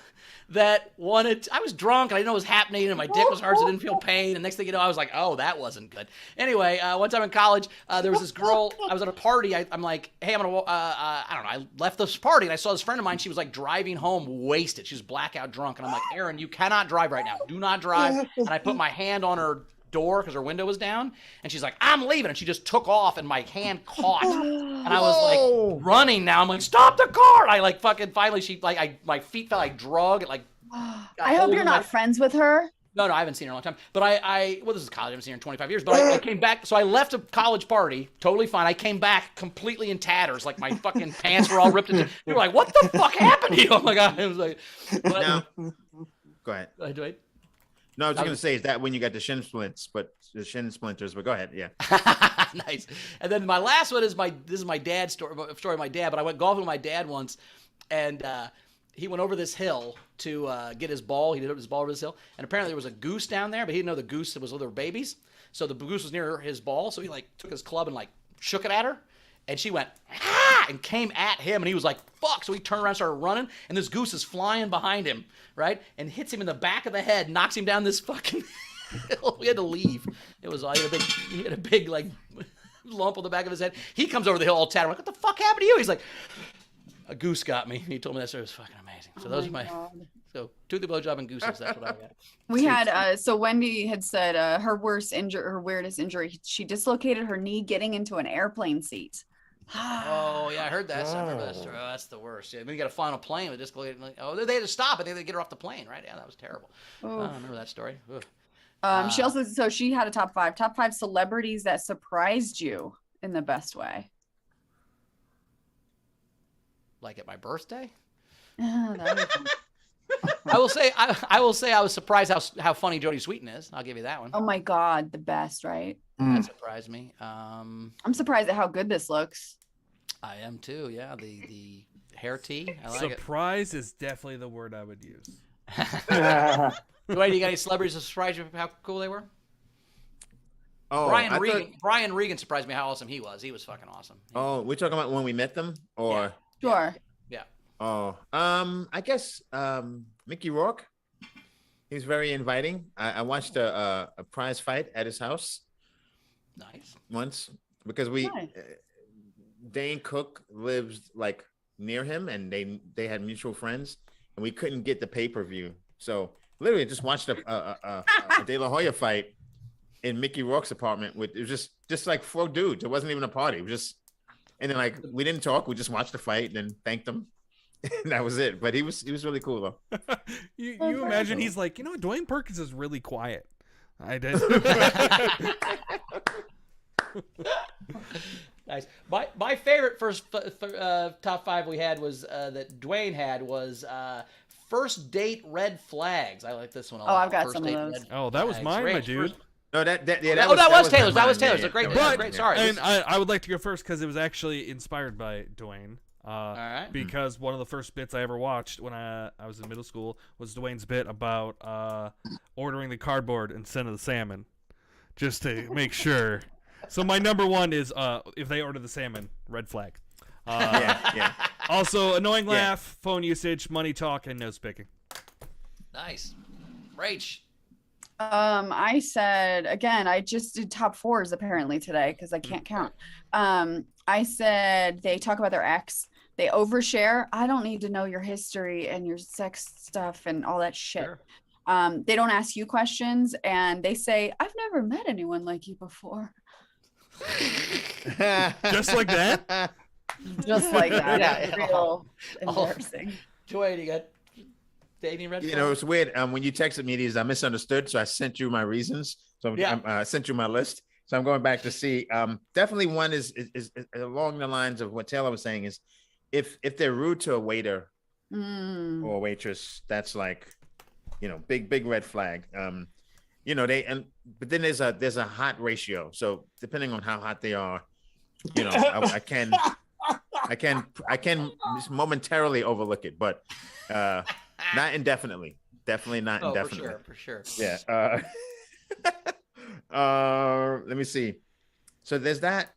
that I was drunk and I didn't know what was happening and my dick was hard so I didn't feel pain, and next thing you know I was like, oh, that wasn't good. Anyway, one time in college, there was this girl, I was at a party, I'm like, hey, I'm gonna I don't know, I left this party and I saw this friend of mine, she was driving home wasted, she was blackout drunk, and I'm like, Aaron, you cannot drive right now, do not drive. And I put my hand on her door because her window was down, and she's like, I'm leaving, and she just took off and my hand caught, and I was running now, I'm like, stop the car, and I fucking finally, she my feet felt like drug, and I hope you're not friends with her. No, I haven't seen her in a long time, but well, this is college, I haven't seen her in 25 years, but I came back, so I left a college party, totally fine, I came back completely in tatters, my fucking pants were all ripped into, they were like, what the fuck happened to you? Oh my God, it was Now, go ahead. Go ahead, Dwayne. No, I was just going to say, is that when you got the shin splinters, but go ahead. Yeah. Nice. And then my last one is this is my dad's story of my dad, but I went golfing with my dad once, and he went over this hill to get his ball. He did his ball over this hill, and apparently there was a goose down there, but he didn't know the goose was with her babies. So the goose was near his ball, so he took his club and shook it at her, and she went, ah, and came at him, and he was like, fuck. So he turned around and started running, and this goose is flying behind him, right? And hits him in the back of the head, knocks him down this fucking hill. We had to leave. It was, he had a big lump on the back of his head. He comes over the hill all tattered. I'm like, what the fuck happened to you? He's like, a goose got me. He told me that story. It was fucking amazing. So those are my toothy blowjob and gooses. That's what I got. We had so Wendy had said her weirdest injury. She dislocated her knee getting into an airplane seat. Oh yeah, I heard that. I remember that story. Oh, that's the worst. Yeah, when you got to fly on a plane with dislocated. They had to stop it. They had to get her off the plane, right? Yeah, that was terrible. Oh, I remember that story. She also she had a top five celebrities that surprised you in the best way. like at my birthday. That'd be fun. I will say I was surprised how funny Jodie Sweetin is. I'll give you that one. Oh my God, the best, right? That surprised me. I'm surprised at how good this looks. I am too. Yeah, the hair tee. I like Surprise is definitely the word I would use. it. Dwayne, you got any celebrities that surprised you how cool they were? Oh, Brian Regan surprised me how awesome he was. He was fucking awesome. Oh, we're talking about when we met them, or Sure. Yeah. Oh, I guess Mickey Rourke. He's very inviting. I watched a prize fight at his house. Nice. Once because Dane Cook lives like near him, and they had mutual friends, and we couldn't get the pay-per-view, so literally just watched a De La Hoya fight in Mickey Rourke's apartment. It was just like 4 dudes. It wasn't even a party. It was just, and then like we didn't talk. We just watched the fight and then thanked him. And that was it. But he was really cool though. You imagine he's like, Dwayne Perkins is really quiet. I did. Nice. My favorite first top 5 we had was that Dwayne had was first date red flags. I like this one a lot. I've got first some of date those. red that was flags. mine, my dude. No, that was Taylor's. That was Taylor's. Yeah, A great. yeah. Sorry. And I would like to go first because it was actually inspired by Dwayne. All right. Because one of the first bits I ever watched when I was in middle school was Dwayne's bit about ordering the cardboard instead of the salmon, just to make sure. So my number 1 is if they order the salmon, red flag. Yeah. Also, annoying laugh, phone usage, money talk, and nose picking. Nice. Rach. I said, again, I just did top 4s apparently today because I can't count. I said they talk about their ex. They overshare. I don't need to know your history and your sex stuff and all that shit. Sure. They don't ask you questions, and they say, I've never met anyone like you before. Just like that? Just like that. Yeah. Real embarrassing. Dwayne, you got dating red flags? It's weird. When you texted me these, I misunderstood, so I sent you my reasons. So I sent you my list. So I'm going back to see. Definitely one is along the lines of what Taylor was saying is, if they're rude to a waiter or a waitress, that's like, big red flag. But then there's a hot ratio. So depending on how hot they are, I can just momentarily overlook it, but not indefinitely. Definitely not indefinitely. For sure. Yeah. Let me see. So there's that.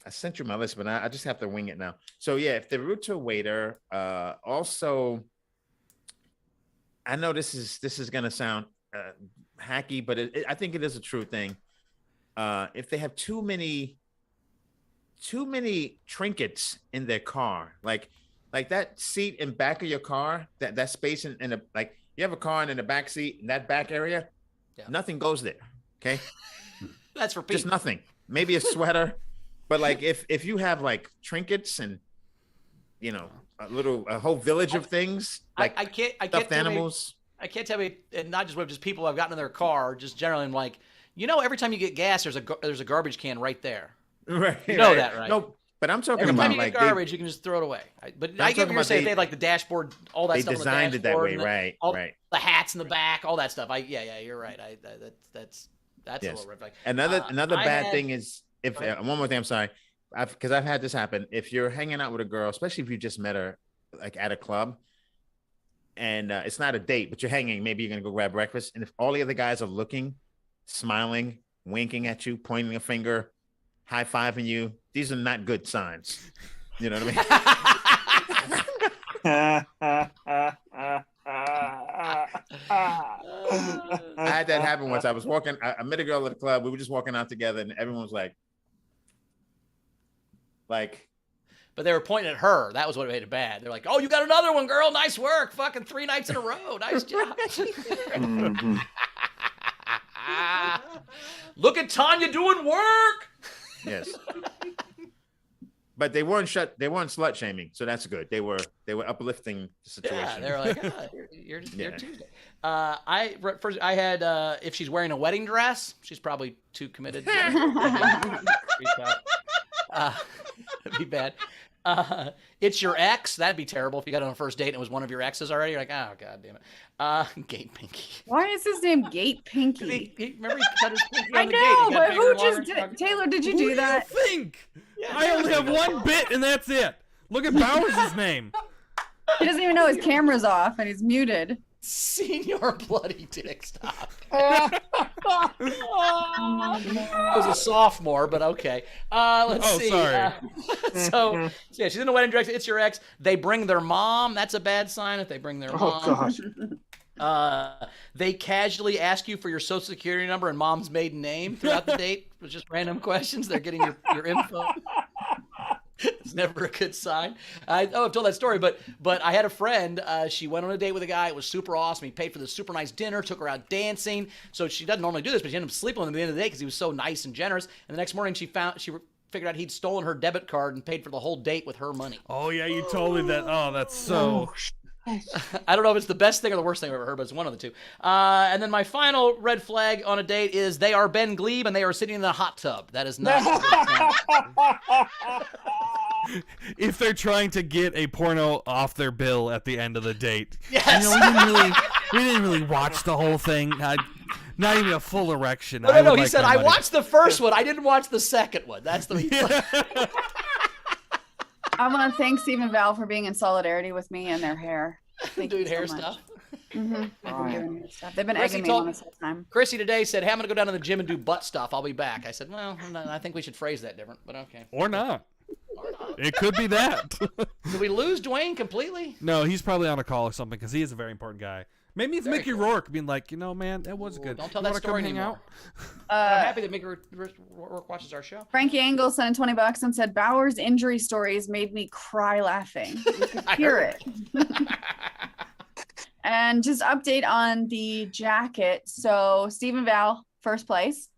I sent you my list, but I just have to wing it now. So yeah, if they're rude to a waiter, also, I know this is gonna sound hacky, but I think it is a true thing. If they have too many trinkets in their car, like that seat in back of your car, that space in the, like, you have a car and in the back seat, in that back area, nothing goes there. Okay. That's for people. Just nothing. Maybe a sweater, but like if you have like trinkets and a whole village of things, like I can't stuffed animals. I can't tell you, and not just people I've gotten in their car, just generally, I'm like, every time you get gas, there's a garbage can right there. Right. You know that, right? No, but I'm talking every about time you like get garbage, you can just throw it away. But I get what you're saying. They had like the dashboard, all that they stuff. Designed on the dashboard, it that way, right? The hats in the back, all that stuff. Yeah, you're right. That's a little red flag. Another bad thing is one more thing. I'm sorry, because I've had this happen. If you're hanging out with a girl, especially if you just met her like at a club, and it's not a date, but you're hanging, maybe you're gonna go grab breakfast, and if all the other guys are looking, smiling, winking at you, pointing a finger, high-fiving you, these are not good signs. You know what I mean? I had that happen once. I was walking, I met a girl at the club. We were just walking out together, and everyone was like, but they were pointing at her. That was what made it bad. They're like, "Oh, you got another one, girl. Nice work. Fucking 3 nights in a row. Nice job." Look at Tanya doing work. Yes. But they weren't slut shaming, so that's good. They were uplifting the situation. Yeah, they were like, "You're Tuesday." I had if she's wearing a wedding dress, she's probably too committed. That'd be bad. It's your ex. That'd be terrible if you got on a first date and it was one of your exes already. You're like, oh, God damn it. Gate Pinky. Why is his name Gate Pinky? Remember he cut his pinky I on the gate. know, He got but bigger who and just longer. did? Taylor, did you Who do that? you think? I only have one bit, and that's it. Look at Bowers' name. He doesn't even know his camera's off and he's muted. Senior Bloody Dick, stop. I was a sophomore, but okay. Let's see. Sorry. So yeah, she's in the wedding dress. It's your ex. They bring their mom. That's a bad sign if they bring their mom. Oh gosh. They casually ask you for your social security number and mom's maiden name throughout the date. It was just random questions. They're getting your info. It's never a good sign. I've told that story, but I had a friend. She went on a date with a guy. It was super awesome. He paid for this super nice dinner, took her out dancing. So she doesn't normally do this, but she ended up sleeping with him at the end of the day because he was so nice and generous. And the next morning, she figured out he'd stolen her debit card and paid for the whole date with her money. Oh yeah, you told me that. Oh, that's so. I don't know if it's the best thing or the worst thing I've ever heard, but it's one of the two. And then my final red flag on a date is they are Ben Gleib and they are sitting in a hot tub. That is not. If they're trying to get a porno off their bill at the end of the date. Yes. You know, we didn't really watch the whole thing. Not even a full erection. No. He said, I watched the first one. I didn't watch the second one. That's the. I want to thank Steve and Val for being in solidarity with me and their hair. Thank Dude, you so hair much. stuff. They've been egging me on this whole time. Chrissy today said, hey, I'm going to go down to the gym and do butt stuff. I'll be back. I said, well, I think we should phrase that different, but okay. Or not. It could be that. Did we lose Dwayne completely? No, he's probably on a call or something because he is a very important guy. Maybe it's Mickey Rourke being like, man, that was good. Don't tell You that wanna story come hang anymore. out? I'm happy that Mickey Rourke watches our show. Frankie Engel sent in $20 and said, Bauer's injury stories made me cry laughing. You could hear it. And just update on the jacket. So Steve and Val, first place.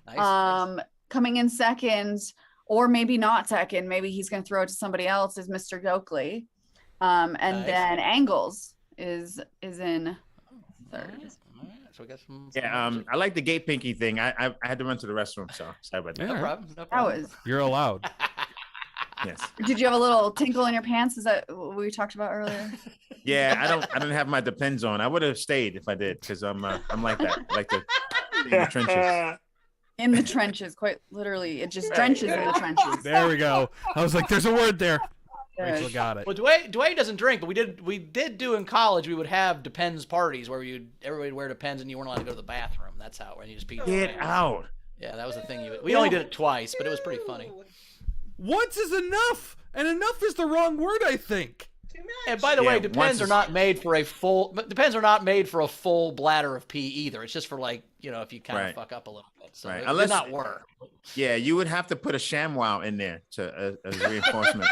Nice. Coming in second, or maybe not second, maybe he's going to throw it to somebody else, is Mr. Gokley. And then Angles is in third. So we got some. I like the Gate Pinky thing. I had to run to the restroom, so sorry about that. No problem. That was. You're allowed. Yes. Did you have a little tinkle in your pants? Is that what we talked about earlier? Yeah, I don't have my Depends on. I would have stayed if I did, because I'm like that. I like to be in the trenches. In the trenches, quite literally. It just drenches in the trenches. There we go. I was like, there's a word there. Rachel got it. Well, Dwayne doesn't drink, but we did do in college. We would have Depends parties where everybody would wear Depends and you weren't allowed to go to the bathroom. That's how, and you just pee. Get out. Yeah, that was the thing. We only did it twice, but it was pretty funny. Once is enough, and enough is the wrong word, I think. And by the way, Depends once are not made for a full. Depends are not made for a full bladder of pee either. It's just for if you kind of fuck up a little bit. So Right. it Unless- did not work. Yeah, you would have to put a ShamWow in there to as reinforcement.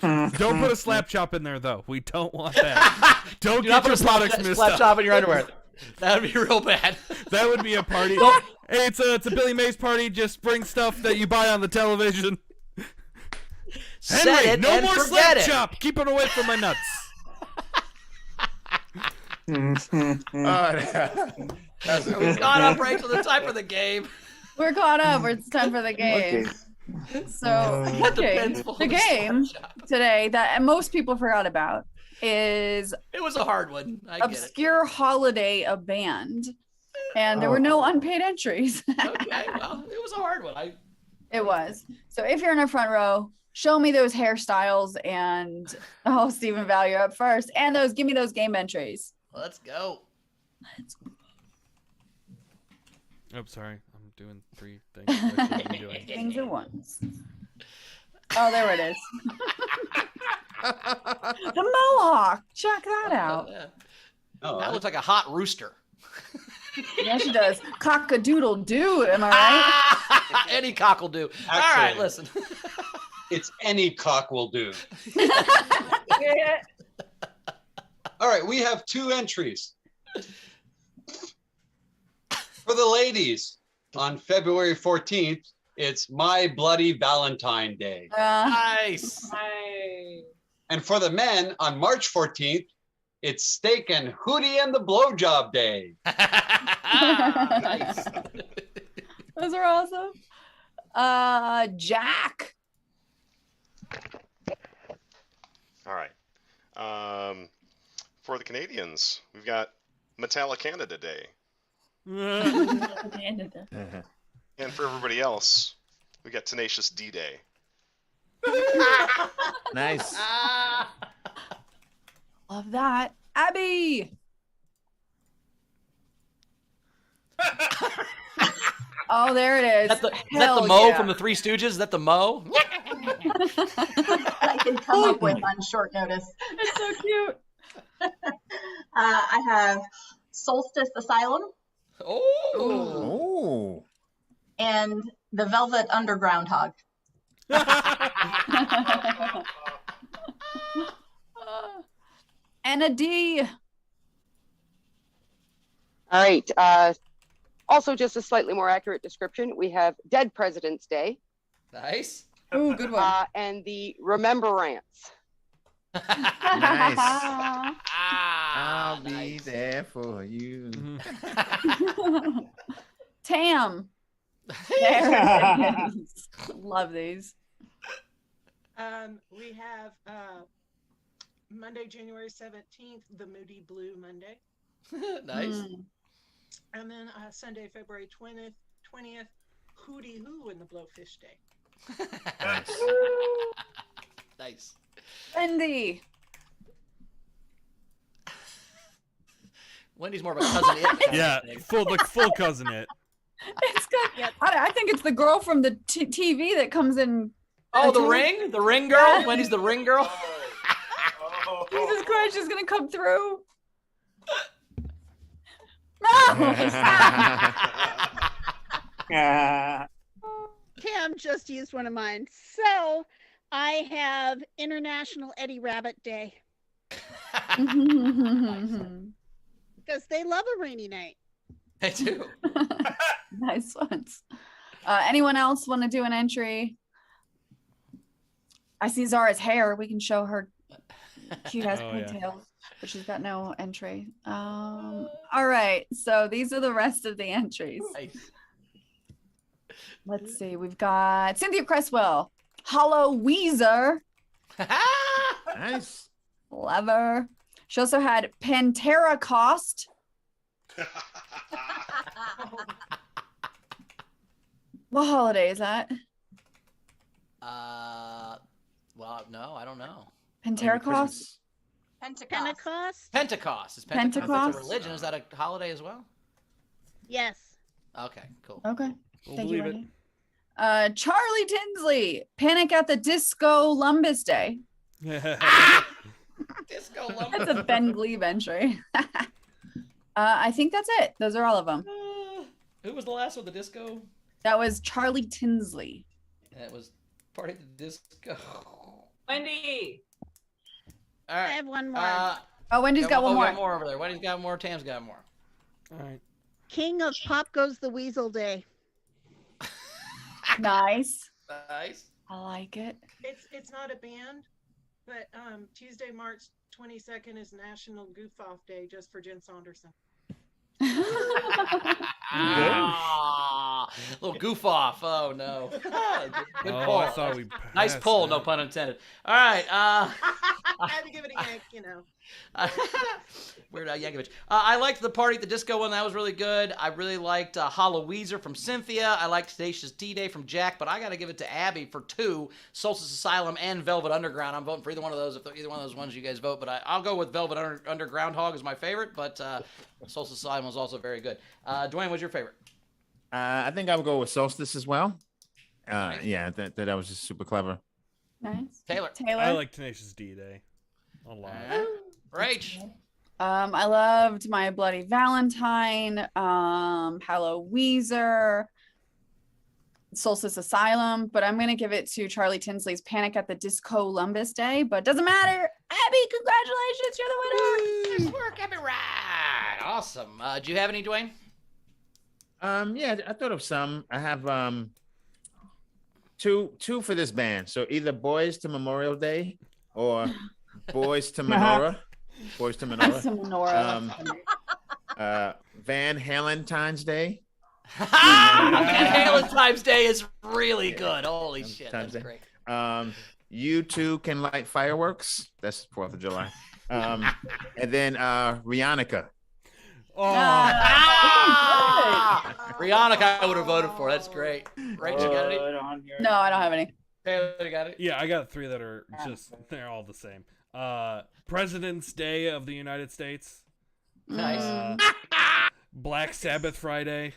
Don't put a slap chop in there, though. We don't want that. Don't Do get not your put a products mixed slap up. chop in your underwear. That would be real bad. That would be a party. Hey, it's a Billy Mays party. Just bring stuff that you buy on the television. Set Henry, it no and more forget slap it. chop. Keep it away from my nuts. We've gone up, Rachel. It's time for the game. We're caught up. It's time for the game. So, okay, the game today that most people forgot about is It was a hard one. I get it. Obscure Holiday, a band. And there were no unpaid entries. Okay, well, it was a hard one. It was. So if you're in our front row, show me those hairstyles and Stephen Val, you're up first. And give me those game entries. Let's go. Oh, sorry. I'm doing 3 things. I shouldn't be doing. Things at once. Oh, there it is. The mohawk. Check that out. That looks like a hot rooster. Yeah, she does. Cock-a-doodle-doo, am I right? Any cock will do. All right, listen. It's any cock will do. All right, we have 2 entries. For the ladies, on February 14th, it's My Bloody Valentine Day. Nice. And for the men, on March 14th, it's Steak and Hootie and the Blowjob Day. Nice. Those are awesome. Jack. For the Canadians, we've got Metallica Canada Day. Canada. And for everybody else, we got Tenacious D-Day. Nice. Love that. Abby. Oh, there it is. Is that the Mo from the Three Stooges? Is that the Mo? I can come up with on short notice. It's so cute. I have Solstice Asylum. Oh. And the Velvet Underground Hog. Anna D. All right. Also, just a slightly more accurate description. We have Dead President's Day. Nice. Ooh, good one. And the Remembrance. Nice. I'll be there for you. Tam. There it is. Love these. We have Monday, January 17th, the Moody Blue Monday. Nice. And then Sunday, February 20th, Hootie Hoo and the Blowfish Day. Nice. Nice. Wendy. Wendy's more of a cousin it. Yeah, full cousin it. It's good. I think it's the girl from the TV that comes in. Oh, the ring? The ring girl? Wendy's the ring girl? Jesus Christ, she's going to come through. Tam just used one of mine. So I have International Eddie Rabbit Day. Because they love a rainy night. They do. Nice ones. Anyone else want to do an entry? I see Zara's hair. We can show her cute ass pigtails, but she's got no entry. All right. So these are the rest of the entries. Nice. Let's see. We've got Cynthia Cresswell, Hollow Weezer. Nice. Clever. She also had Pantera Cost. What holiday is that? Well, no, I don't know. Pentecost? Pentecost? Pentecost. Is Pentecost Pentecost? a religion? Is that a holiday as well? Yes. Okay, cool. Okay. We'll Thank you, believe Wendy. Charlie Tinsley, Panic at the Disco Lumbus Day. Disco Lumbus. That's a Ben Gleib entry. I think that's it. Those are all of them. Who was the last one? The disco? That was Charlie Tinsley. That was part of the disco. Wendy. All right. I have one more. Wendy's got one more. Got more over there. Wendy's got more. Tam's got more. All right. King of Pop Goes the Weasel Day. Nice. Nice. I like it. It's not a band, but Tuesday, March 22nd is National Goof Off Day just for Jen Saunderson. Little goof off. Oh no. Good Oh, pull. I thought we Nice passed pull, that. no pun intended. All right. I had to give it a yank, you know. Weird Yankovic. I liked the Party at the Disco one. That was really good. I really liked Hollow Weezer from Cynthia. I liked Tenacious D-Day from Jack, but I got to give it to Abby for 2, Solstice Asylum and Velvet Underground. I'm voting for either one of those. If either one of those ones you guys vote, but I'll go with Velvet Underground Hog is my favorite, but Solstice Asylum was also very good. Dwayne, what's your favorite? I think I would go with Solstice as well. Yeah, that was just super clever. Nice. Taylor. I like Tenacious D-Day a lot. Rach. I loved My Bloody Valentine, Hollow Weezer, Solstice Asylum, but I'm gonna give it to Charlie Tinsley's Panic at the Disco Lumbus Day. But doesn't matter. Abby, congratulations, you're the winner. Nice work, Abby. Right. Awesome. Do you have any, Dwayne? Yeah, I thought of some. I have two for this band. So either Boys to Memorial Day or Boys to Menorah. Boys to Menorah. Van Halentine's Day. Van Halentine's Day is really good. Holy shit, that's great. You too can light fireworks. That's 4th of July. And then Rihanna. Rihanna, I would have voted for. That's great. Rachel, you got any? No, I don't have any. Taylor, you got it? Yeah, I got 3 that are they're all the same. President's Day of the United States. Nice. Black Sabbath Friday.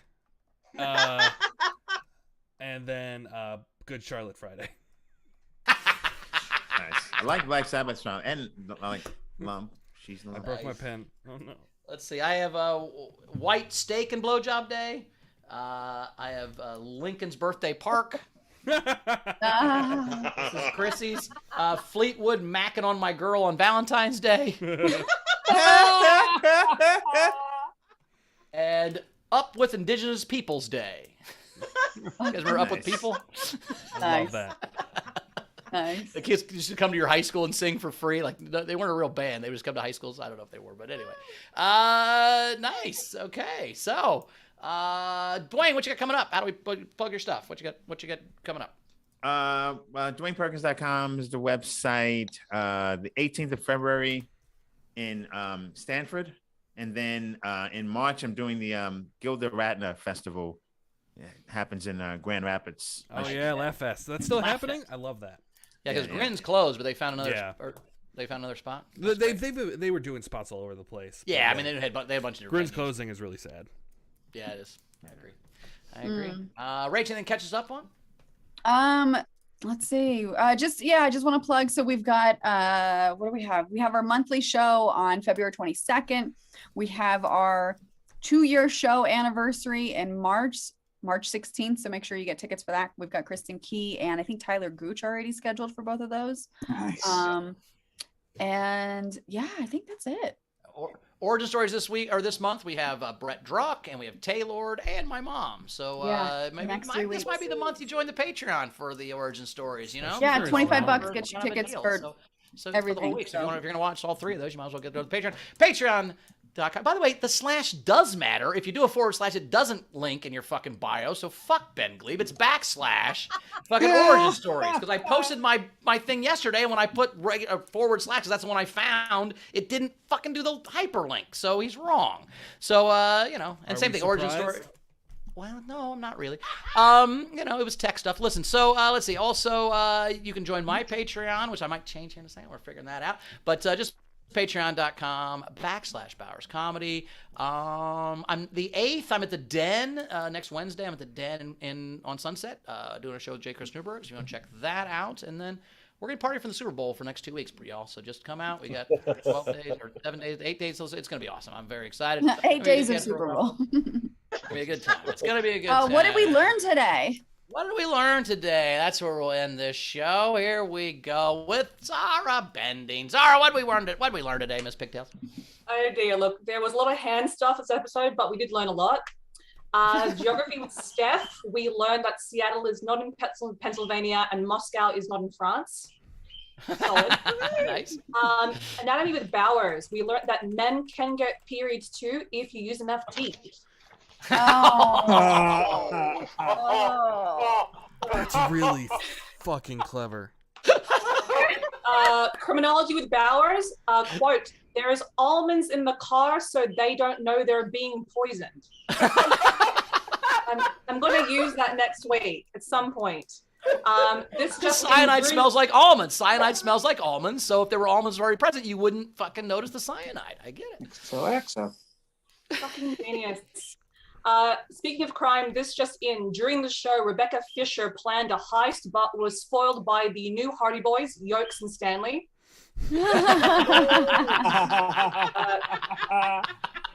And then Good Charlotte Friday. Nice. I like Black Sabbath song, and I like She's I broke my pen. Oh no. Let's see. I have White Steak and Blowjob Day. I have Lincoln's Birthday Park. This is Chrissy's. Fleetwood macking on my girl on Valentine's Day. And Up with Indigenous Peoples Day. Because we're up with people. I love that. Nice. The kids used to come to your high school and sing for free. Like, they weren't a real band. They would just come to high schools. I don't know if they were, but anyway. Nice. Okay. So, Dwayne, what you got coming up? How do we plug your stuff? What you got coming up? DwaynePerkins.com is the website. The 18th of February in Stanford. And then in March, I'm doing the Gilda Radner Festival. It happens in Grand Rapids. Oh yeah, Laugh Fest. That's still happening? I love that. Yeah, because Grin's closed, but they found another. They found another spot. They were doing spots all over the place. Yeah, I mean they had a bunch of different. Grin's closing is really sad. Yeah, it is. I agree. Rachel, anything catch us up on? Let's see. I just want to plug. So we've got what do we have? We have our monthly show on February 22nd. We have our 2-year show anniversary in March 16th. So make sure you get tickets for that. We've got Kristen Key and I think Tyler Gooch already scheduled for both of those. Nice. And yeah, I think that's it. Origin stories this week or this month. We have Brett Druck and we have Taylor and my mom. So maybe this might be the month you join the Patreon for the origin stories. You know? Yeah, $25 gets you tickets for everything. For the whole week. So if you're going to watch all 3 of those, you might as well get to the Patreon. Patreon.com. By the way, the / does matter. If you do a / it doesn't link in your fucking bio. So fuck Ben Gleib. It's / fucking origin stories. Because I posted my thing yesterday, and when I put / because that's the one I found, it didn't fucking do the hyperlink. So he's wrong. So and same thing, origin story. Well, no, I'm not really. It was tech stuff. Listen, so let's see. Also, you can join my Patreon, which I might change here in a second. We're figuring that out. But just patreon.com / Bowers Comedy. I'm the 8th. I'm at the Den next Wednesday. I'm at the Den on Sunset doing a show with J. Chris Newberg. So you want to check that out. And then we're going to party for the Super Bowl for the next 2 weeks for y'all. So just come out. We got 12 days or 7 days, 8 days. So it's going to be awesome. I'm very excited. 8 days of Super Bowl. It's going to be a good time. It's going to be a good time. What did we learn today? What did we learn today? That's where we'll end this show. Here we go with Zara Bending. Zara, what did we learn today, Miss Pigtails? Oh dear, look, there was a lot of hand stuff this episode, but we did learn a lot. Geography with Steph, we learned that Seattle is not in Pennsylvania and Moscow is not in France. Solid. Nice. Anatomy with Bowers, we learned that men can get periods too if you use enough teeth. That's really fucking clever. Criminology with Bowers, quote, there is almonds in the car so they don't know they're being poisoned. I'm going to use that next week at some point. Cyanide smells like almonds. Cyanide smells like almonds. So if there were almonds already present, you wouldn't fucking notice the cyanide. I get it. So excellent. Fucking genius. Speaking of crime, this just in. During the show, Rebecca Fisher planned a heist but was foiled by the new Hardy Boys, Yokes and Stanley.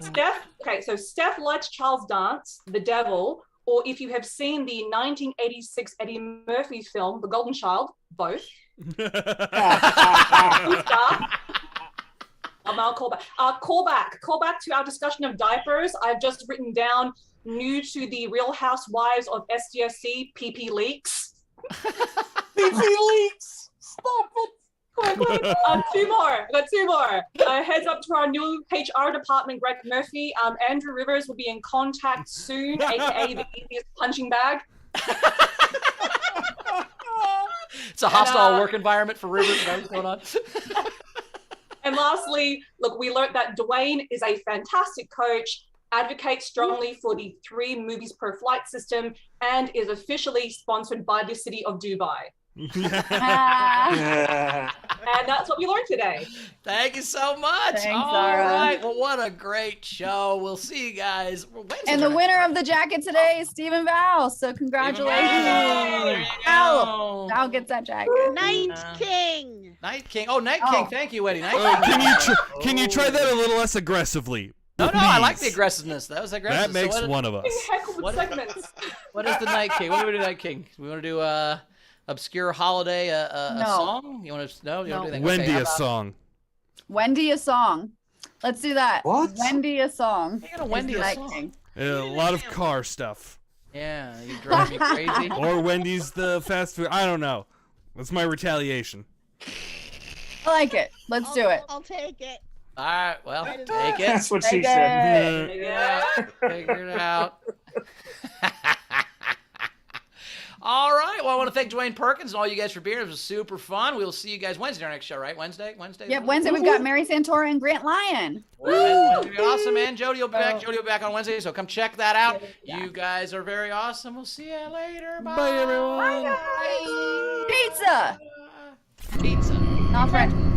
Steph likes Charles Dance, The Devil, or if you have seen the 1986 Eddie Murphy film, The Golden Child, both. I'll call back. Call back to our discussion of diapers. I've just written down new to the Real Housewives of SDSC, PP leaks. PP leaks. Stop it. Quick. Two more. I got 2 more. Heads up to our new HR department, Greg Murphy. Andrew Rivers will be in contact soon, aka the easiest punching bag. It's a hostile work environment for Rivers. What's going on? And lastly, look, we learned that Dwayne is a fantastic coach, advocates strongly for the 3 movies per flight system, and is officially sponsored by the city of Dubai. And that's what we learned today. Thank you so much. Thanks, All Zara. right. Well, what a great show. We'll see you guys Wednesday. And the winner of the jacket today is Stephen Val. So congratulations. Val gets that jacket. Night King. Night King. Oh, Night King. Thank you, Eddie. Night King. Can you try that a little less aggressively? No, Please. I like the aggressiveness. That was aggressive. That makes So one of us. What is the Night King? What do we do, Night King? We want to do obscure holiday a song? You want to? No, you don't do that. Wendy Okay, how a about- song. Wendy a song. Let's do that. What? Wendy a song. You got a Wendy a Night song? King. A lot of car stuff. Yeah, you drive me crazy. Or Wendy's the fast food. I don't know. That's my retaliation. I like it. Let's do it. I'll take it. All right, well, take it. That's what she Take said. it. Yeah, figure it out. All right. Well, I want to thank Dwayne Perkins and all you guys for being here. It was super fun. We will see you guys Wednesday, our next show, right? Wednesday? Yep, Wednesday we've got Mary Santora and Grant Lyon. Wednesday will be awesome, man. Jody will be back. Jody will be back on Wednesday, so come check that out. You guys are very awesome. We'll see you later. Bye, everyone. Bye, guys. Pizza. Pizza. Not French.